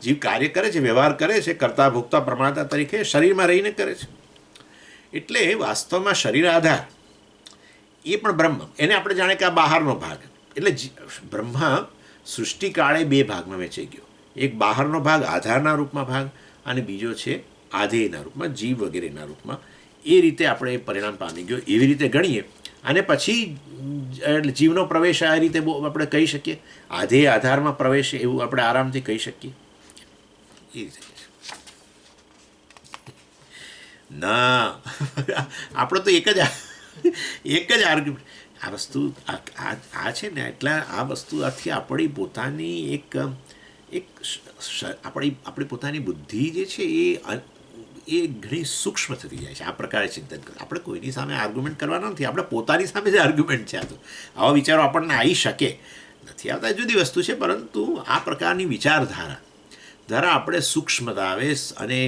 જીવ કાર્ય કરે છે, વ્યવહાર કરે છે, કરતા ભોગતા પ્રમાણતા તરીકે શરીરમાં રહીને કરે છે. એટલે વાસ્તવમાં શરીર આધાર એ પણ બ્રહ્મ, એને આપણે જાણે કે આ બહારનો ભાગ. એટલે બ્રહ્મ સૃષ્ટિકાળે બે ભાગમાં વેચાઈ ગયો. એક બહારનો ભાગ આધારના રૂપમાં ભાગ, અને બીજો છે આધેયના રૂપમાં જીવ વગેરેના રૂપમાં. એ રીતે આપણે પરિણામ પામી ગયો એવી રીતે ગણીએ. અને પછી એટલે જીવનો પ્રવેશ આ રીતે આપણે કહી શકીએ, આધેય આધારમાં પ્રવેશ એવું આપણે આરામથી કહી શકીએ. એ રીતે ના, આપણો તો એક જ આર્ગ્યુમેન્ટ. આ વસ્તુ આ છે ને, એટલે આ વસ્તુ આથી આપણી પોતાની આપણી પોતાની બુદ્ધિ જે છે એ ઘણી સૂક્ષ્મ થતી જાય છે. આ પ્રકારે ચિંતન કરે. આપણે કોઈની સામે આર્ગ્યુમેન્ટ કરવાના નથી, આપણે પોતાની સામે જ આર્ગ્યુમેન્ટ છે. આ તો આવા વિચારો આપણને આવી શકે, નથી આવતા જુદી વસ્તુ છે, પરંતુ આ પ્રકારની વિચારધારા આપણે સૂક્ષ્મતા આવે અને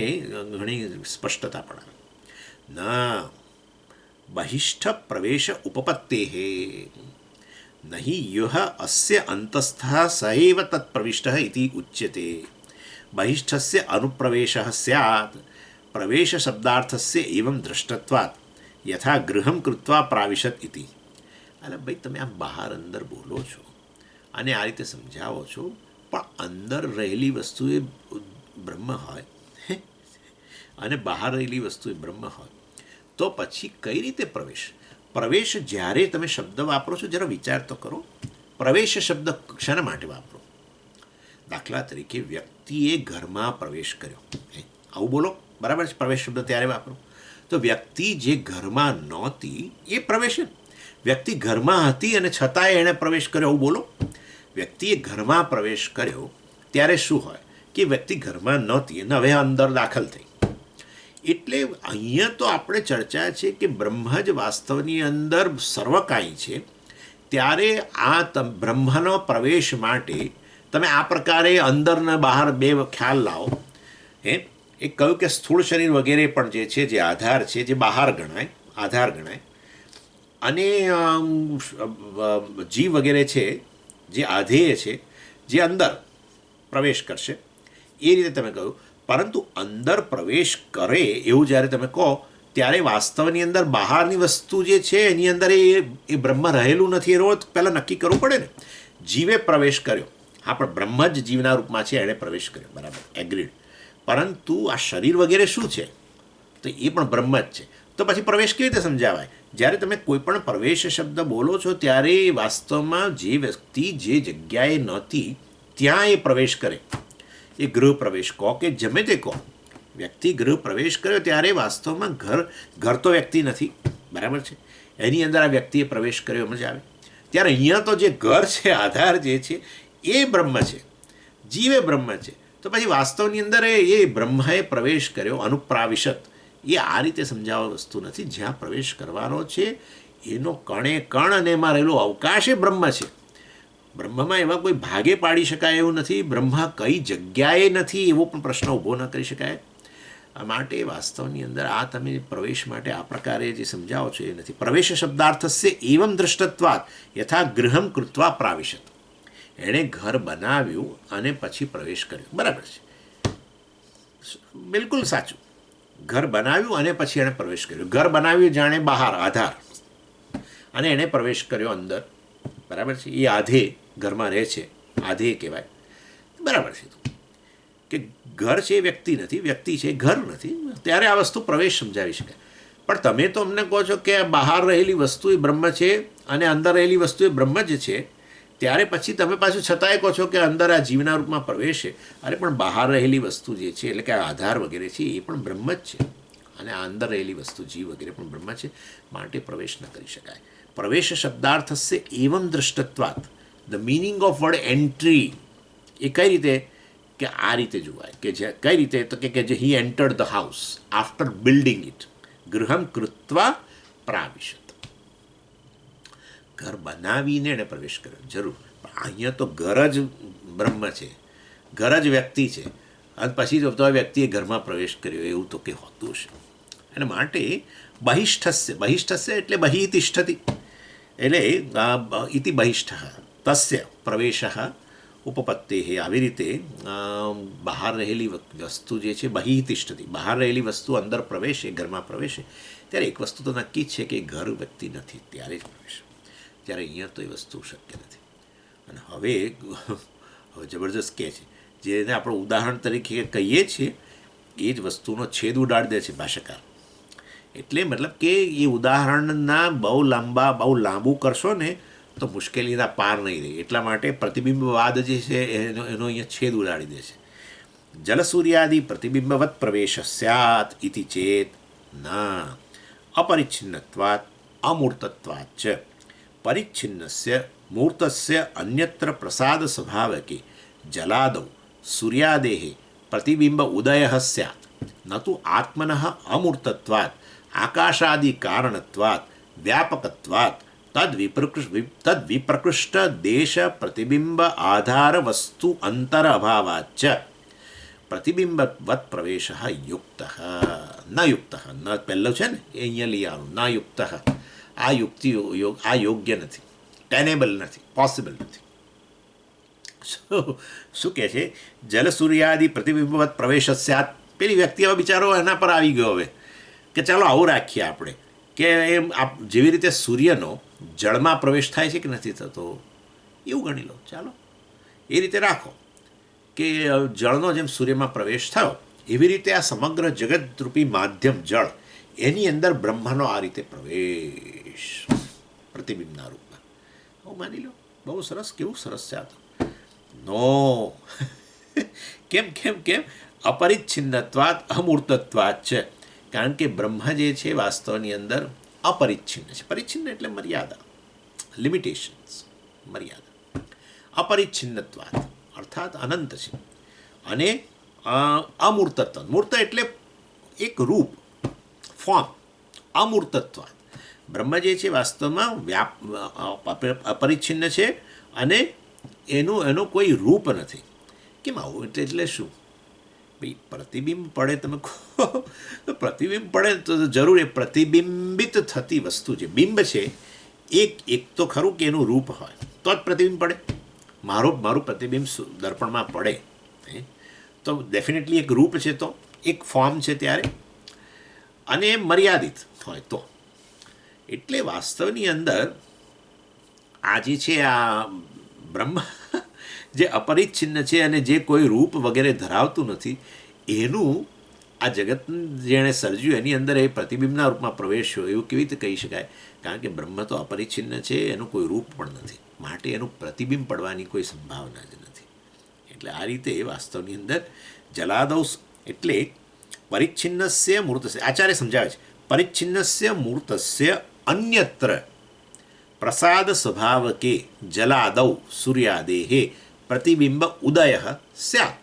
ઘણી સ્પષ્ટતા પણ આવે. ના બહિષ્ઠ પ્રવેશ ઉપપત્તે નહીં યુહ અસ્ય અંતસ્થઃ સએવ તત્પ્રવિષ્ટ ઇતિ ઉચ્યતે. બહિષ્ઠસ્ય અનુપ્રવેશः સ્યાत् પ્રવેશ શબ્દાર્થસ્ય એવં દૃષ્ટત્વાत् યથા ગૃહમ કૃત્વા પ્રાવિશત ઇતિ. એટલે ભાઈ તમે આમ બહાર અંદર બોલો છો અને આ રીતે સમજાવો છો, પણ અંદર રહેલી વસ્તુ એ બ્રહ્મ હોય અને બહાર રહેલી વસ્તુ એ બ્રહ્મ હોય, તો પછી કઈ રીતે પ્રવેશ? પ્રવેશ જ્યારે તમે શબ્દ વાપરો છો, જરા વિચાર તો કરો. પ્રવેશ શબ્દ શાના માટે વાપરો? દાખલા તરીકે વ્યક્તિએ ઘરમાં પ્રવેશ કર્યો, આવું બોલો, બરાબર છે? પ્રવેશ શબ્દ ત્યારે વાપરો. તો વ્યક્તિ જે ઘરમાં નહોતી એ પ્રવેશ. વ્યક્તિ ઘરમાં હતી અને છતાંય એણે પ્રવેશ કર્યો, આવું બોલો. વ્યક્તિએ ઘરમાં પ્રવેશ કર્યો ત્યારે શું હોય કે વ્યક્તિ ઘરમાં નહોતી અને હવે અંદર દાખલ થઈ. એટલે અહીંયા તો આપણે ચર્ચા છે કે બ્રહ્મ જ વાસ્તવની અંદર સર્વકાય છે. ત્યારે આ બ્રહ્મનો પ્રવેશ માટે તમે આ પ્રકારે અંદરના બહાર બે ખ્યાલ લાવો. એ કહ્યું કે સ્થૂળ શરીર વગેરે પણ જે છે, જે આધાર છે, જે બહાર ગણાય, આધાર ગણાય, અને જીવ વગેરે છે જે આધેય છે, જે અંદર પ્રવેશ કરશે, એ રીતે તમે કહ્યું. પરંતુ અંદર પ્રવેશ કરે એવું જ્યારે તમે કહો ત્યારે વાસ્તવની અંદર બહારની વસ્તુ જે છે એની અંદર એ બ્રહ્મ રહેલું નથી. એ રોજ પહેલાં નક્કી કરવું પડે ને. જીવે પ્રવેશ કર્યો, હા, પણ બ્રહ્મ જ જીવના રૂપમાં છે, એણે પ્રવેશ કર્યો, બરાબર, એગ્રીડ. પરંતુ આ શરીર વગેરે શું છે? તો એ પણ બ્રહ્મ જ છે. તો પછી પ્રવેશ કેવી રીતે સમજાવાય? જ્યારે તમે કોઈ પણ પ્રવેશ શબ્દ બોલો છો ત્યારે વાસ્તવમાં જે વ્યક્તિ જે જગ્યાએ નહોતી ત્યાં એ પ્રવેશ કરે, એ ગૃહ પ્રવેશ કહો કે જમે તે કહો. વ્યક્તિ ગૃહ પ્રવેશ કર્યો ત્યારે વાસ્તવમાં ઘર તો વ્યક્તિ નથી, બરાબર છે? એની અંદર આ વ્યક્તિએ પ્રવેશ કર્યો, મજા આવે. ત્યારે અહીંયા તો જે ઘર છે, આધાર જે છે, એ બ્રહ્મ છે, જીવે બ્રહ્મ છે. તો પછી વાસ્તવની અંદર એ બ્રહ્મએ પ્રવેશ કર્યો, અનુપ્રાવિશત. એ આ રીતે સમજાવવા વસ્તુ નથી. જ્યાં પ્રવેશ કરવાનો છે એનો કણે કણ અને એમાં રહેલો અવકાશ એ બ્રહ્મ છે. બ્રહ્મમાં એવા કોઈ ભાગે પાડી શકાય એવું નથી. બ્રહ્મ કઈ જગ્યાએ નથી એવો પણ પ્રશ્ન ઊભો ન કરી શકાય. આ માટે વાસ્તવની અંદર આ તમે પ્રવેશ માટે આ પ્રકારે જે સમજાવો છો એ નથી. પ્રવેશ શબ્દાર્થસ્ય એવમ દૃષ્ટત્વાत् યથા ગૃહમ કૃત્વા પ્રાવિશત. એણે ઘર બનાવ્યું અને પછી પ્રવેશ કર્યો, બરાબર છે, બિલકુલ સાચું. ઘર બનાવ્યું અને પછી એણે પ્રવેશ કર્યો. ઘર બનાવ્યું જાણે બહાર આધાર, અને એણે પ્રવેશ કર્યો અંદર, બરાબર છે. એ આધે ઘરમાં રહે છે, આધે કહેવાય, બરાબર છે. કે ઘર છે એ વ્યક્તિ નથી, વ્યક્તિ છે એ ઘર નથી. ત્યારે આ વસ્તુ પ્રવેશ સમજાવી શકાય. પણ તમે તો અમને કહો છો કે બહાર રહેલી વસ્તુ એ બ્રહ્મ છે અને અંદર રહેલી વસ્તુ એ બ્રહ્મ જ છે. ત્યારે પછી તમે પાછું છતાંય કહો છો કે અંદર આ જીવના રૂપમાં પ્રવેશ છે. અરે પણ બહાર રહેલી વસ્તુ જે છે, એટલે કે આધાર વગેરે છે, એ પણ બ્રહ્મ જ છે, અને આ અંદર રહેલી વસ્તુ જીવ વગેરે પણ બ્રહ્મ છે. માટે પ્રવેશ ન કરી શકાય. પ્રવેશ શબ્દાર્થસ્ય એવમ દૃષ્ટત્વાत्. The meaning of word entry એ કઈ રીતે કે આ રીતે જોવાય કે જે કઈ રીતે તો કે જે he entered the house after building it ગૃહમ કૃત્વા પ્રાવિશત. ઘર બનાવીને એણે પ્રવેશ કર્યો, જરૂર. પણ અહીંયા તો ઘર જ બ્રહ્મ છે, ઘર જ વ્યક્તિ છે, અને પછી તો વ્યક્તિએ ઘરમાં પ્રવેશ કર્યો એવું તો કે હોતું છે. અને માટે બહિષ્ઠસ્ય એટલે બહિ તિષ્ઠતિ, એટલે ઇતિ બહિષ્ઠ તસ્ય પ્રવેશ ઉપપત્તે. આવી રીતે બહાર રહેલી વસ્તુ જે છે બહિ તિષ્ઠતિ, બહાર રહેલી વસ્તુ અંદર પ્રવેશે, ઘરમાં પ્રવેશે, ત્યારે એક વસ્તુ તો નક્કી જ છે કે ઘર વ્યક્તિ નથી, ત્યારે જ પ્રવેશ. ત્યારે અહીંયા તો એ વસ્તુ શક્ય નથી. અને હવે જબરજસ્ત કહે છે, જેને આપણે ઉદાહરણ તરીકે કહીએ છીએ એ જ વસ્તુનો છેદ ઉડાડી દે છે ભાષાકાર. એટલે મતલબ કે એ ઉદાહરણના બહુ લાંબુ કરશો ને તો મુશ્કેલીના પાર નહીં રહે. એટલા માટે પ્રતિબિંબવાદ જે છે એનો અહીંયા છેદ ઉડાડી દે છે. જલસૂર્યાદિ પ્રતિબિંબવત પ્રવેશ સ્યાત ઇતિ ચેત ના અપરિચ્છિન્નત્વાत् અમૂર્તત્વાत् ચ પરિચ્છિન્નસ્ય મૂર્તસ્ય અન્યત્ર પ્રસાદ સ્વભાવકે જલાદૌ સૂર્યાદેઃ પ્રતિબિંબ ઉદયઃ સ્યાत् ન તુ આત્મનઃ અમૂર્તત્વાत् આકાશાદિ કારણત્વાत् વ્યાપકત્વાत् તદ્વિપ્રકૃષ્ટ દેશ પ્રતિબિંબ આધાર વસ્તુ અંતર અભાવાચ્ચ પ્રતિબિંબવત પ્રવેશ યુક્ત ન યુક્ત. ન પહેલું છે ને એ અહીંયા લઈ આવવાનું, ના યુક્ત. આ યોગ્ય નથી, ટેનેબલ નથી, પોસિબલ નથી. શું કહે છે, જલ સૂર્યાદિ પ્રતિબિંબવત પ્રવેશ સ્યાત. પેલી વ્યક્તિ હવે બિચારો એના પર આવી ગયો હવે કે ચાલો આવું રાખીએ આપણે કે એમ જેવી રીતે સૂર્યનો જળમાં પ્રવેશ થાય છે કે નથી થતો એવું ગણી લો, ચાલો એ રીતે રાખો કે જળનો જેમ સૂર્યમાં પ્રવેશ થયો એવી રીતે આ સમગ્ર જગતરૂપી માધ્યમ જળ એની અંદર બ્રહ્માનો આ રીતે પ્રવેશ પ્રતિબિંબના રૂપમાં. હું માની લો બહુ સરસ, કેવું સરસ છે આ તો. નો કેમ કેમ કેમ અપરિચ્છિન્નત્વાત અમૂર્તત્વાત છે. કારણ કે બ્રહ્મ જે છે વાસ્તવની અંદર અપરિચ્છિન્ન છે. પરિચ્છિન્ન એટલે મર્યાદા, લિમિટેશન્સ, મર્યાદા. અપરિચ્છિન્નત્વાત અર્થાત અનંત છે. અને અમૂર્તત્વ, મૂર્ત એટલે એક રૂપ, ફોર્મ. અમૂર્તત્વાત બ્રહ્મ જે છે વાસ્તવમાં અપરિચ્છિન્ન છે અને એનું કોઈ રૂપ નથી. કેમ આવું એટલે શું? ભાઈ પ્રતિબિંબ પડે, તમે કહો તો પ્રતિબિંબ પડે તો જરૂર એ પ્રતિબિંબિત થતી વસ્તુ છે. બિંબ છે એક તો ખરું કે એનું રૂપ હોય તો જ પ્રતિબિંબ પડે. મારું પ્રતિબિંબ દર્પણમાં પડે તો ડેફિનેટલી એક રૂપ છે, તો એક ફોર્મ છે ત્યારે, અને મર્યાદિત હોય તો. એટલે વાસ્તવની અંદર આ જે છે આ બ્રહ્મ જે અપરિચ્છિન્ન છે અને જે કોઈ રૂપ વગેરે ધરાવતું નથી, એનું આ જગત જેણે સર્જ્યું એની અંદર એ પ્રતિબિંબના રૂપમાં પ્રવેશ્યો એવું કેવી રીતે કહી શકાય? કારણ કે બ્રહ્મ તો અપરિચ્છિન્ન છે, એનું કોઈ રૂપ પણ નથી, માટે એનું પ્રતિબિંબ પડવાની કોઈ સંભાવના જ નથી. એટલે આ રીતે વાસ્તવની અંદર જલાદૌ એટલે પરિચ્છિન્નસ્ય મૂર્તસ્ય, આચાર્ય સમજાવે છે, પરિચ્છિન્નસ્ય મૂર્તસ્ય અન્યત્ર પ્રસાદ સ્વભાવકે જલાદૌ સૂર્યાદેહે પ્રતિબિંબ ઉદય સ્યાત.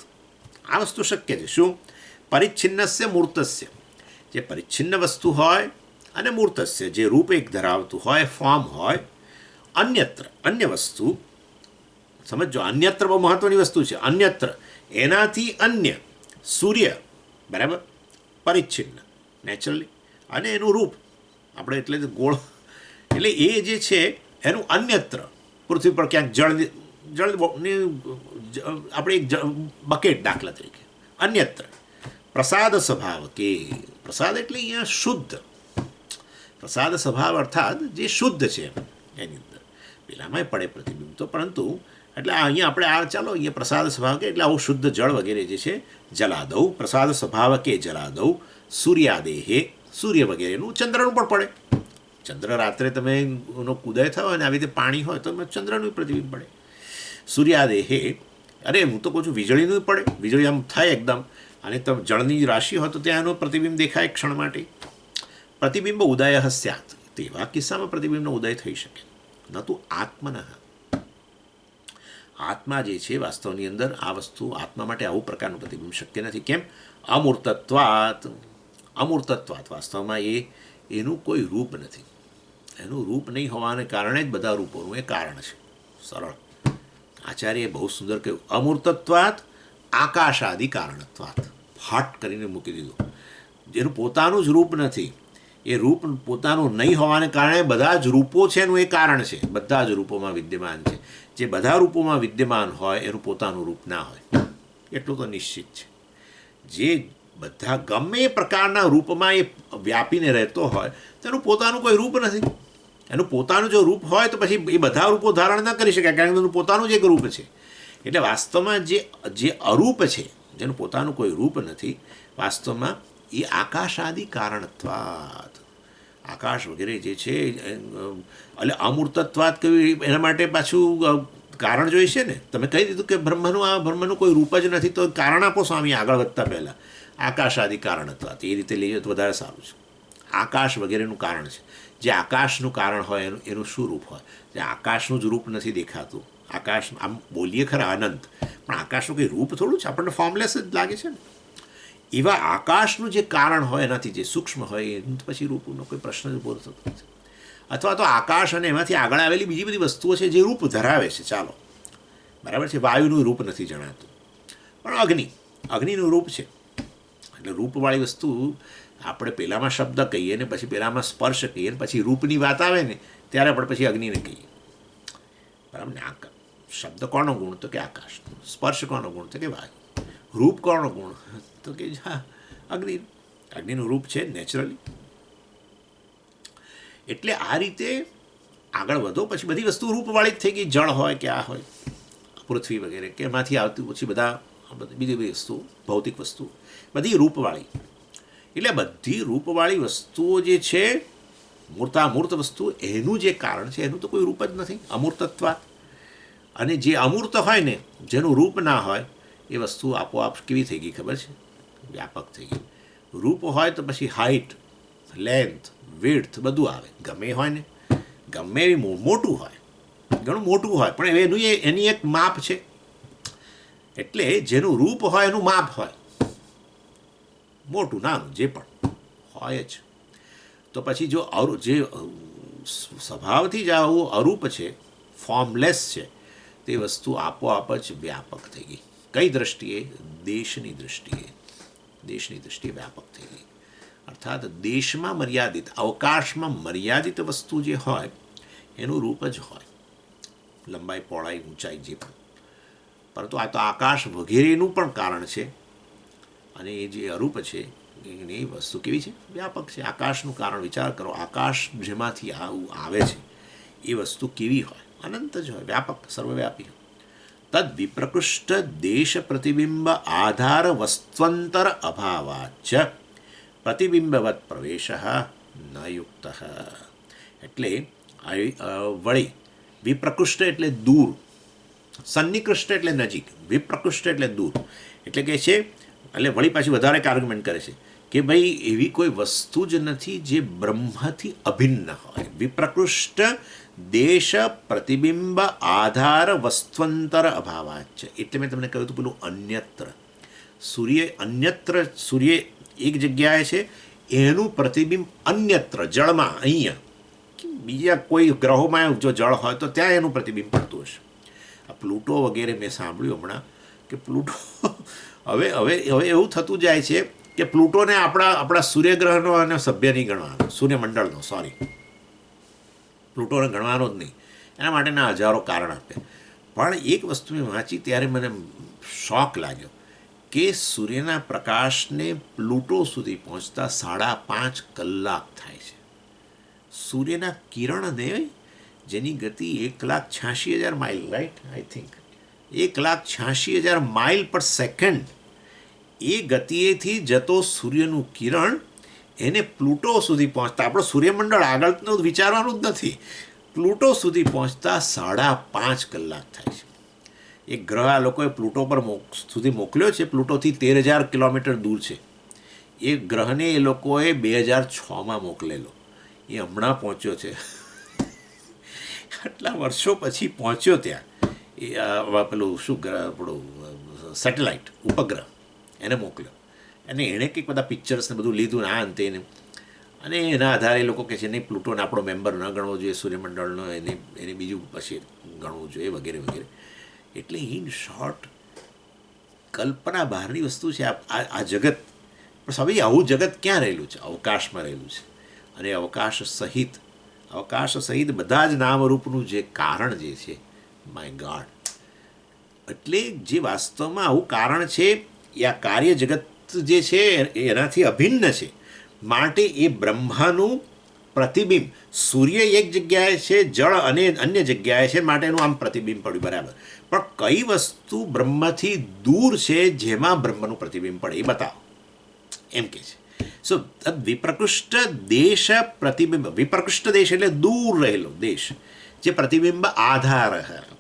આ વસ્તુ શક્ય છે. શું? પરિચ્છિન્નસ્ય મૂર્તસ્ય, જે પરિચ્છિન્ન વસ્તુ હોય, અને મૂર્તસ્ય જે રૂપ એક ધરાવતું હોય, ફોર્મ હોય, અન્યત્ર અન્ય વસ્તુ, સમજો અન્યત્ર બહુ મહત્વની વસ્તુ છે. અન્યત્ર એનાથી અન્ય, સૂર્ય બરાબર પરિચ્છિન્ન નેચરલી, અને એનું રૂપ આપણે એટલે ગોળ, એટલે એ જે છે એનું અન્યત્ર પૃથ્વી પર ક્યાંક જળની આપણે એક બકેટ દાખલા તરીકે અન્યત્ર પ્રસાદ સ્વભાવ કે, પ્રસાદ એટલે અહીંયા શુદ્ધ, પ્રસાદ સ્વભાવ અર્થાત જે શુદ્ધ છે એની અંદર પેલામાં પડે પ્રતિબિંબ તો, પરંતુ એટલે અહીંયા આપણે આ ચાલો અહીંયા પ્રસાદ સ્વભાવ કે એટલે આવું શુદ્ધ જળ વગેરે જે છે જલાદૌ પ્રસાદ સ્વભાવ કે જલાદૌ સૂર્યાદેહે, સૂર્ય વગેરેનું, ચંદ્રનું પણ પડે. ચંદ્ર રાત્રે તમે એનો ઉદય થયો અને આવી રીતે પાણી હોય તો ચંદ્રનું પ્રતિબિંબ પડે. સૂર્યાદેહે, અરે હું તો કહું છું વીજળીનું પડે, વીજળી આમ થાય એકદમ, અને તમે જળની રાશિ હોય તો ત્યાં એનું પ્રતિબિંબ દેખાય ક્ષણ માટે. પ્રતિબિંબ ઉદય સ્યાત, તેવા કિસ્સામાં પ્રતિબિંબનો ઉદય થઈ શકે. ન તો આત્મન, આત્મા જે છે વાસ્તવની અંદર આ વસ્તુ, આત્મા માટે આવું પ્રકારનું પ્રતિબિંબ શક્ય નથી. કેમ? અમૂર્તત્વાત, અમૂર્તત્વાત વાસ્તવમાં એનું કોઈ રૂપ નથી. એનું રૂપ નહીં હોવાને કારણે જ બધા રૂપોનું એ કારણ છે. સરળ આચાર્યએ બહુ સુંદર કહ્યું, અમૂર્તત્વાત આકાશાદિ કારણત્વાત, ફાટ કરીને મૂકી દીધું. જેનું પોતાનું જ રૂપ નથી, એ રૂપ પોતાનું નહીં હોવાને કારણે બધા જ રૂપો છે એનું એ કારણ છે. બધા જ રૂપોમાં વિદ્યમાન છે. જે બધા રૂપોમાં વિદ્યમાન હોય એનું પોતાનું રૂપ ના હોય એટલું તો નિશ્ચિત છે. જે બધા ગમે એ પ્રકારના રૂપમાં એ વ્યાપીને રહેતો હોય તેનું પોતાનું કોઈ રૂપ નથી. એનું પોતાનું જો રૂપ હોય તો પછી એ બધા રૂપો ધારણ ન કરી શકાય, કારણ કે એનું પોતાનું જ એક રૂપ છે. એટલે વાસ્તવમાં જે અરૂપ છે, જેનું પોતાનું કોઈ રૂપ નથી, વાસ્તવમાં એ આકાશાદિ કારણત્વાત, આકાશ વગેરે જે છે એટલે અમૂર્તત્વાત કહ્યું એના માટે પાછું કારણ જોઈશે ને. તમે કહી દીધું કે બ્રહ્મનું કોઈ રૂપ જ નથી, તો કારણ આપો સ્વામી આગળ વધતા પહેલાં. આકાશાદિ કારણત્વાત એ રીતે લઈએ તો વધારે સારું છે. આકાશ વગેરેનું કારણ છે. જે આકાશનું કારણ હોય એનું શું રૂપ હોય? જે આકાશનું જ રૂપ નથી દેખાતું. આકાશ આમ બોલીએ ખરા અનંત, પણ આકાશનું કંઈ રૂપ થોડું છે, આપણને ફોર્મલેસ જ લાગે છે ને. એવા આકાશનું જે કારણ હોય એનાથી જે સૂક્ષ્મ હોય એનું પછી રૂપનો કોઈ પ્રશ્ન જ ઊભો થતો નથી. અથવા તો આકાશ અને એમાંથી આગળ આવેલી બીજી બધી વસ્તુઓ છે જે રૂપ ધરાવે છે, ચાલો બરાબર છે. વાયુનું રૂપ નથી જણાતું, પણ અગ્નિનું રૂપ છે. એટલે રૂપવાળી વસ્તુ આપણે પહેલાંમાં શબ્દ કહીએ ને પછી પહેલાંમાં સ્પર્શ કહીએ ને પછી રૂપની વાત આવે ને ત્યારે આપણે પછી અગ્નિને કહીએ, બરાબર ને. શબ્દ કોનો ગુણ? તો કે આકાશનો. સ્પર્શ કોનો ગુણ? તો કે વાયુ. રૂપ કોનો ગુણ? તો કે હા અગ્નિ. અગ્નિનું રૂપ છે નેચરલી. એટલે આ રીતે આગળ વધો પછી બધી વસ્તુ રૂપવાળી જ થઈ ગઈ. જળ હોય કે આ હોય પૃથ્વી વગેરે કે એમાંથી આવતી પછી બીજી બધી વસ્તુ ભૌતિક વસ્તુ બધી રૂપવાળી. એટલે બધી રૂપવાળી વસ્તુઓ જે છે મૂર્તામૂર્ત વસ્તુ એનું જે કારણ છે એનું તો કોઈ રૂપ જ નથી, અમૂર્તત્વાત. અને જે અમૂર્ત હોય ને જેનું રૂપ ના હોય એ વસ્તુ આપોઆપ કેવી થઈ ગઈ ખબર છે? વ્યાપક થઈ ગઈ. રૂપ હોય તો પછી હાઇટ, લેન્થ, વિડ્થ બધું આવે. ગમે હોય ને ગમે એવી મોટું હોય, ઘણું મોટું હોય, પણ એનું એની એક માપ છે. એટલે જેનું રૂપ હોય એનું માપ હોય, મોટું નાનું જે પણ હોય જ. તો પછી જો જે સ્વભાવથી જ આવું અરૂપ છે, ફોર્મલેસ છે, તે વસ્તુ આપોઆપ જ વ્યાપક થઈ ગઈ. કઈ દ્રષ્ટિએ? દેશની દ્રષ્ટિએ વ્યાપક થઈ ગઈ. અર્થાત દેશમાં મર્યાદિત, અવકાશમાં મર્યાદિત વસ્તુ જે હોય એનું રૂપ જ હોય, લંબાઈ, પહોળાઈ, ઊંચાઈ જે પણ. પરંતુ આ તો આકાશ વગેરેનું પણ કારણ છે. અને એ જે અરૂપ છે એની વસ્તુ કેવી છે? વ્યાપક છે. આકાશનું કારણ વિચાર કરો. આકાશ જેમાંથી આવું આવે છે એ વસ્તુ કેવી હોય? અનંત જ હોય, વ્યાપક, સર્વવ્યાપી. તદ વિપ્રકૃષ્ટ દેશ પ્રતિબિંબ આધાર વસ્ત્વંતર અભાવાચ પ્રતિબિંબવત પ્રવેશ ન યુક્ત. એટલે વળી વિપ્રકૃષ્ટ એટલે દૂર, સન્નિકૃષ્ટ એટલે નજીક, વિપ્રકૃષ્ટ એટલે દૂર. એટલે કે છે એટલે વળી પાછી વધારે આર્ગ્યુમેન્ટ કરે છે કે ભાઈ એવી કોઈ વસ્તુ જ નથી જે બ્રહ્મથી અભિન્ન હોય. વિપ્રકૃષ્ટ દેશ પ્રતિબિંબ આધાર વસ્ત્વંતર અભાવાચ. એટલે મેં તમને કહ્યું હતું પેલું અન્યત્ર સૂર્ય એક જગ્યાએ છે, એનું પ્રતિબિંબ અન્યત્ર જળમાં, અહીંયા બીજા કોઈ ગ્રહોમાં જો જળ હોય તો ત્યાં એનું પ્રતિબિંબ પડતું હશે. આ પ્લુટો વગેરે મેં સાંભળ્યું હમણાં કે પ્લુટો હવે એવું થતું જાય છે કે પ્લુટોને આપણા સૂર્યગ્રહનો અને સભ્ય નહીં ગણવાનો, સૂર્યમંડળનો, સોરી, પ્લુટોને ગણવાનો જ નહીં. એના માટેના હજારો કારણ આપ્યા. પણ એક વસ્તુ મેં વાંચી ત્યારે મને શોક લાગ્યો કે સૂર્યના પ્રકાશને પ્લુટો સુધી પહોંચતા 5.5 કલાક થાય છે. સૂર્યના કિરણને જેની ગતિ 1,86,000 mile, right, I think 1,86,000 mile પર સેકન્ડ, એ ગતિએથી જતો સૂર્યનું કિરણ એને પ્લુટો સુધી પહોંચતા, આપણો સૂર્યમંડળ આગળનું વિચારવાનું જ નથી, પ્લુટો સુધી પહોંચતા 5.5 કલાક થાય છે. એક ગ્રહ આ લોકોએ પ્લુટો પર સુધી મોકલ્યો છે. પ્લુટોથી 13,000 કિલોમીટર દૂર છે. એ ગ્રહને એ લોકોએ 2006માં મોકલેલો. એ હમણાં પહોંચ્યો છે. આટલા વર્ષો પછી પહોંચ્યો ત્યાં. એ પેલું શું આપણું સેટેલાઇટ, ઉપગ્રહ એને મોકલ્યો. અને એણે કંઈક બધા પિક્ચર્સને બધું લીધું ને આ અંતે એને, અને એના આધારે એ લોકો કહે છે નહીં, પ્લુટોને આપણો મેમ્બર ન ગણવો જોઈએ સૂર્યમંડળનો, એને બીજું પછી ગણવું જોઈએ વગેરે વગેરે. એટલે ઇન શોર્ટ કલ્પના બહારની વસ્તુ છે આ જગત. પણ હવે આવું જગત ક્યાં રહેલું છે? અવકાશમાં રહેલું છે. અને અવકાશ સહિત બધા જ નામરૂપનું જે કારણ જે છે, માય ગોડ, એટલે જે વાસ્તવમાં આવું કારણ છે એ આ કાર્ય જગત જે છે એનાથી અભિન્ન છે. માટે એ બ્રહ્માનું પ્રતિબિંબ, સૂર્ય એક જગ્યાએ છે, જળ અને અન્ય જગ્યાએ છે, માટે એનું આમ પ્રતિબિંબ પડ્યું, બરાબર. પણ કઈ વસ્તુ બ્રહ્મથી દૂર છે જેમાં બ્રહ્મનું પ્રતિબિંબ પડે એ બતાવો, એમ કે છે. સો વિપ્રકૃષ્ટ દેશ પ્રતિબિંબ, વિપ્રકૃષ્ટ દેશ એટલે દૂર રહેલો દેશ, જે પ્રતિબિંબ આધાર,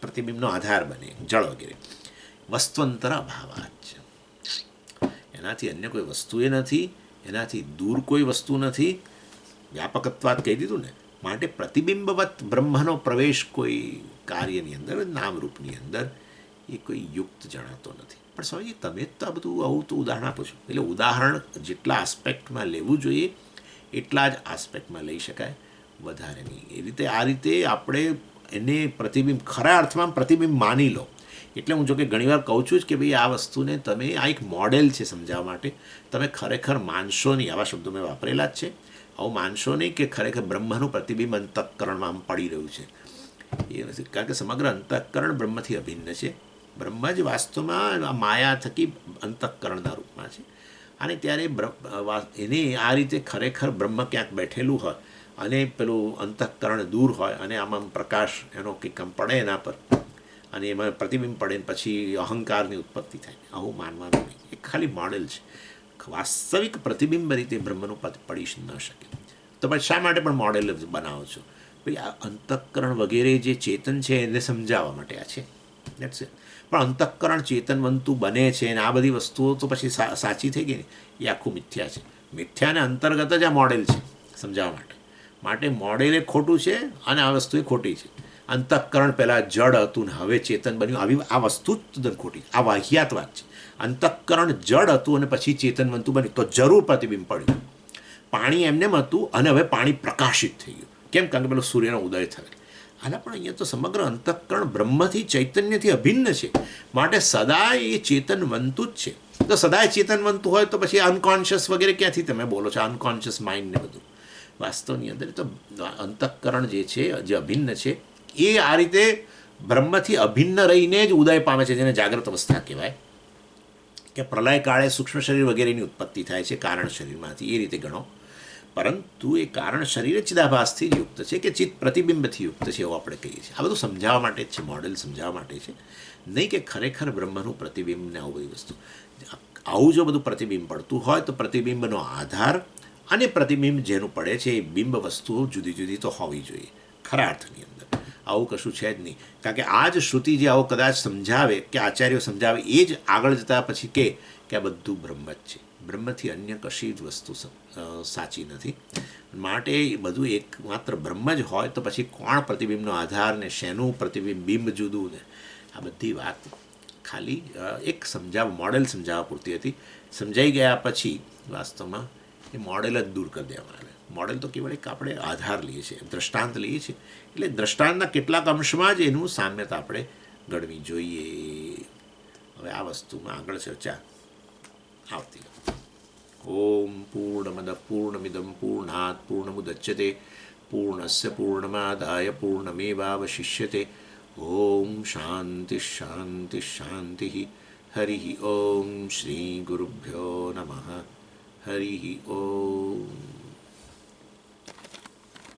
પ્રતિબિંબનો આધાર બને, જળ વગેરે. વસ્ત્વંતર અભાવાચ, એનાથી અન્ય કોઈ વસ્તુ એ નથી, એનાથી દૂર કોઈ વસ્તુ નથી. વ્યાપકત્વાત કહી દીધું ને. માટે પ્રતિબિંબવત બ્રહ્મનો પ્રવેશ કોઈ કાર્યની અંદર, નામરૂપની અંદર, એ કોઈ યુક્ત જણાતો નથી. પણ સ્વામીજી તમે તો આ બધું આવું તો ઉદાહરણ આપો છો. એટલે ઉદાહરણ જેટલા આસ્પેક્ટમાં લેવું જોઈએ એટલા જ આસ્પેક્ટમાં લઈ શકાય, વધારે નહીં. એ રીતે આ રીતે આપણે એને પ્રતિબિંબ, ખરા અર્થમાં પ્રતિબિંબ માની લો. એટલે હું જો કે ઘણીવાર કહું છું જ કે ભાઈ આ વસ્તુને તમે, આ એક મોડેલ છે સમજાવવા માટે, તમે ખરેખર માનશો નહીં. આવા શબ્દો મેં વાપરેલા જ છે. આવું માનશો નહીં કે ખરેખર બ્રહ્મનું પ્રતિબિંબ અંતઃકરણમાં આમ પડી રહ્યું છે. એ નથી, કારણ કે સમગ્ર અંતઃકરણ બ્રહ્મથી અભિન્ન છે. બ્રહ્મ જ વાસ્તવમાં આ માયા થકી અંતઃકરણના રૂપમાં છે. અને ત્યારે એને આ રીતે ખરેખર બ્રહ્મ ક્યાંક બેઠેલું હોય અને પેલું અંતઃકરણ દૂર હોય અને આમાં પ્રકાશ એનો કંઈક આમ પડે એના પર અને એમાં પ્રતિબિંબ પડે ને પછી અહંકારની ઉત્પત્તિ થાય, આવું માનવાનું નહીં. એ ખાલી મોડેલ છે. વાસ્તવિક પ્રતિબિંબ રીતે બ્રહ્મનું પદ પડી ન શકે. તો પછી શા માટે પણ મોડેલ બનાવો છો? ભાઈ આ અંતઃકરણ વગેરે જે ચેતન છે એને સમજાવવા માટે આ છે. That's it. પણ અંતઃકરણ ચેતનવંતું બને છે અને આ બધી વસ્તુઓ તો પછી સાચી થઈ ગઈ ને, એ આખું મિથ્યા છે. મિથ્યાને અંતર્ગત જ આ મોડેલ છે સમજાવવા માટે મોડેલ એ ખોટું છે અને આ વસ્તુ એ ખોટી છે. અંતઃકરણ પહેલાં જડ હતું ને હવે ચેતન બન્યું, આવી આ વસ્તુ જ તદ્દન ખોટી, આ વાહિયાત વાત છે. અંતઃકરણ જડ હતું અને પછી ચેતનવંતું બન્યું તો જરૂર પ્રતિબિંબ પડ્યું. પાણી એમનેમ હતું અને હવે પાણી પ્રકાશિત થઈ ગયું. કેમ? કારણ કે પેલો સૂર્યનો ઉદય થયો. હાલા પણ અહીંયા તો સમગ્ર અંતઃકરણ બ્રહ્મથી ચૈતન્યથી અભિન્ન છે, માટે સદાય એ ચેતનવંતું જ છે. તો સદાય ચેતનવંતું હોય તો પછી અનકોન્શિયસ વગેરે ક્યાંથી તમે બોલો છો? અનકોન્શિયસ માઇન્ડ ને બધું વાસ્તવની અંદર તો અંતઃકરણ જે છે, જે અભિન્ન છે, એ આ રીતે બ્રહ્મથી અભિન્ન રહીને જ ઉદય પામે છે, જેને જાગ્રત અવસ્થા કહેવાય. કે પ્રલય કાળે સૂક્ષ્મ શરીર વગેરેની ઉત્પત્તિ થાય છે કારણ શરીરમાંથી, એ રીતે ગણો. પરંતુ એ કારણ શરીર ચિદાભાસથી જ યુક્ત છે કે ચિત્ત પ્રતિબિંબથી યુક્ત છે, એવું આપણે કહીએ છીએ. આ બધું સમજાવવા માટે જ છે, મોડેલ સમજાવવા માટે છે, નહીં કે ખરેખર બ્રહ્મનું પ્રતિબિંબ ને આવું બધી વસ્તુ. આવું જો બધું પ્રતિબિંબ પડતું હોય તો પ્રતિબિંબનો આધાર અને પ્રતિબિંબ જેનું પડે છે એ બિંબ વસ્તુઓ જુદી જુદી તો હોવી જોઈએ ખરા અર્થની અંદર. આવું કશું છે જ નહીં. કારણ કે આ જ શ્રુતિ જે આવું કદાચ સમજાવે કે આચાર્યો સમજાવે એ જ આગળ જતાં પછી કે આ બધું બ્રહ્મ જ છે, બ્રહ્મથી અન્ય કશી જ વસ્તુ સાચી નથી. માટે એ બધું એકમાત્ર બ્રહ્મ જ હોય તો પછી કોણ પ્રતિબિંબનો આધાર ને શેનું પ્રતિબિંબ બિંબ જુદું ને આ બધી વાત ખાલી એક મોડેલ સમજાવવા પૂરતી હતી. સમજાઈ ગયા પછી વાસ્તવમાં એ મોડેલ જ દૂર કરી દેવામાં આવે. મોડેલ તો કેવળ એક આપણે આધાર લઈએ છીએ, દ્રષ્ટાંત લઈએ છીએ, એટલે દ્રષ્ટાંતના કેટલાક અંશમાં જ એનું સામ્યતા આપણે ગણવી જોઈએ. હવે આ વસ્તુમાં આગળ ચર્ચા આવતી. ઓમ પૂર્ણમદ પૂર્ણમિદમ પૂર્ણાત પૂર્ણમુદચ્યતે પૂર્ણસ્ય પૂર્ણમાદાય પૂર્ણમેવાવશિષ્યતે. ઓમ શાંતિ શાંતિ શાંતિ. હરિ ઓમ શ્રી ગુરુભ્યો નમઃ. હરિ ઓમ.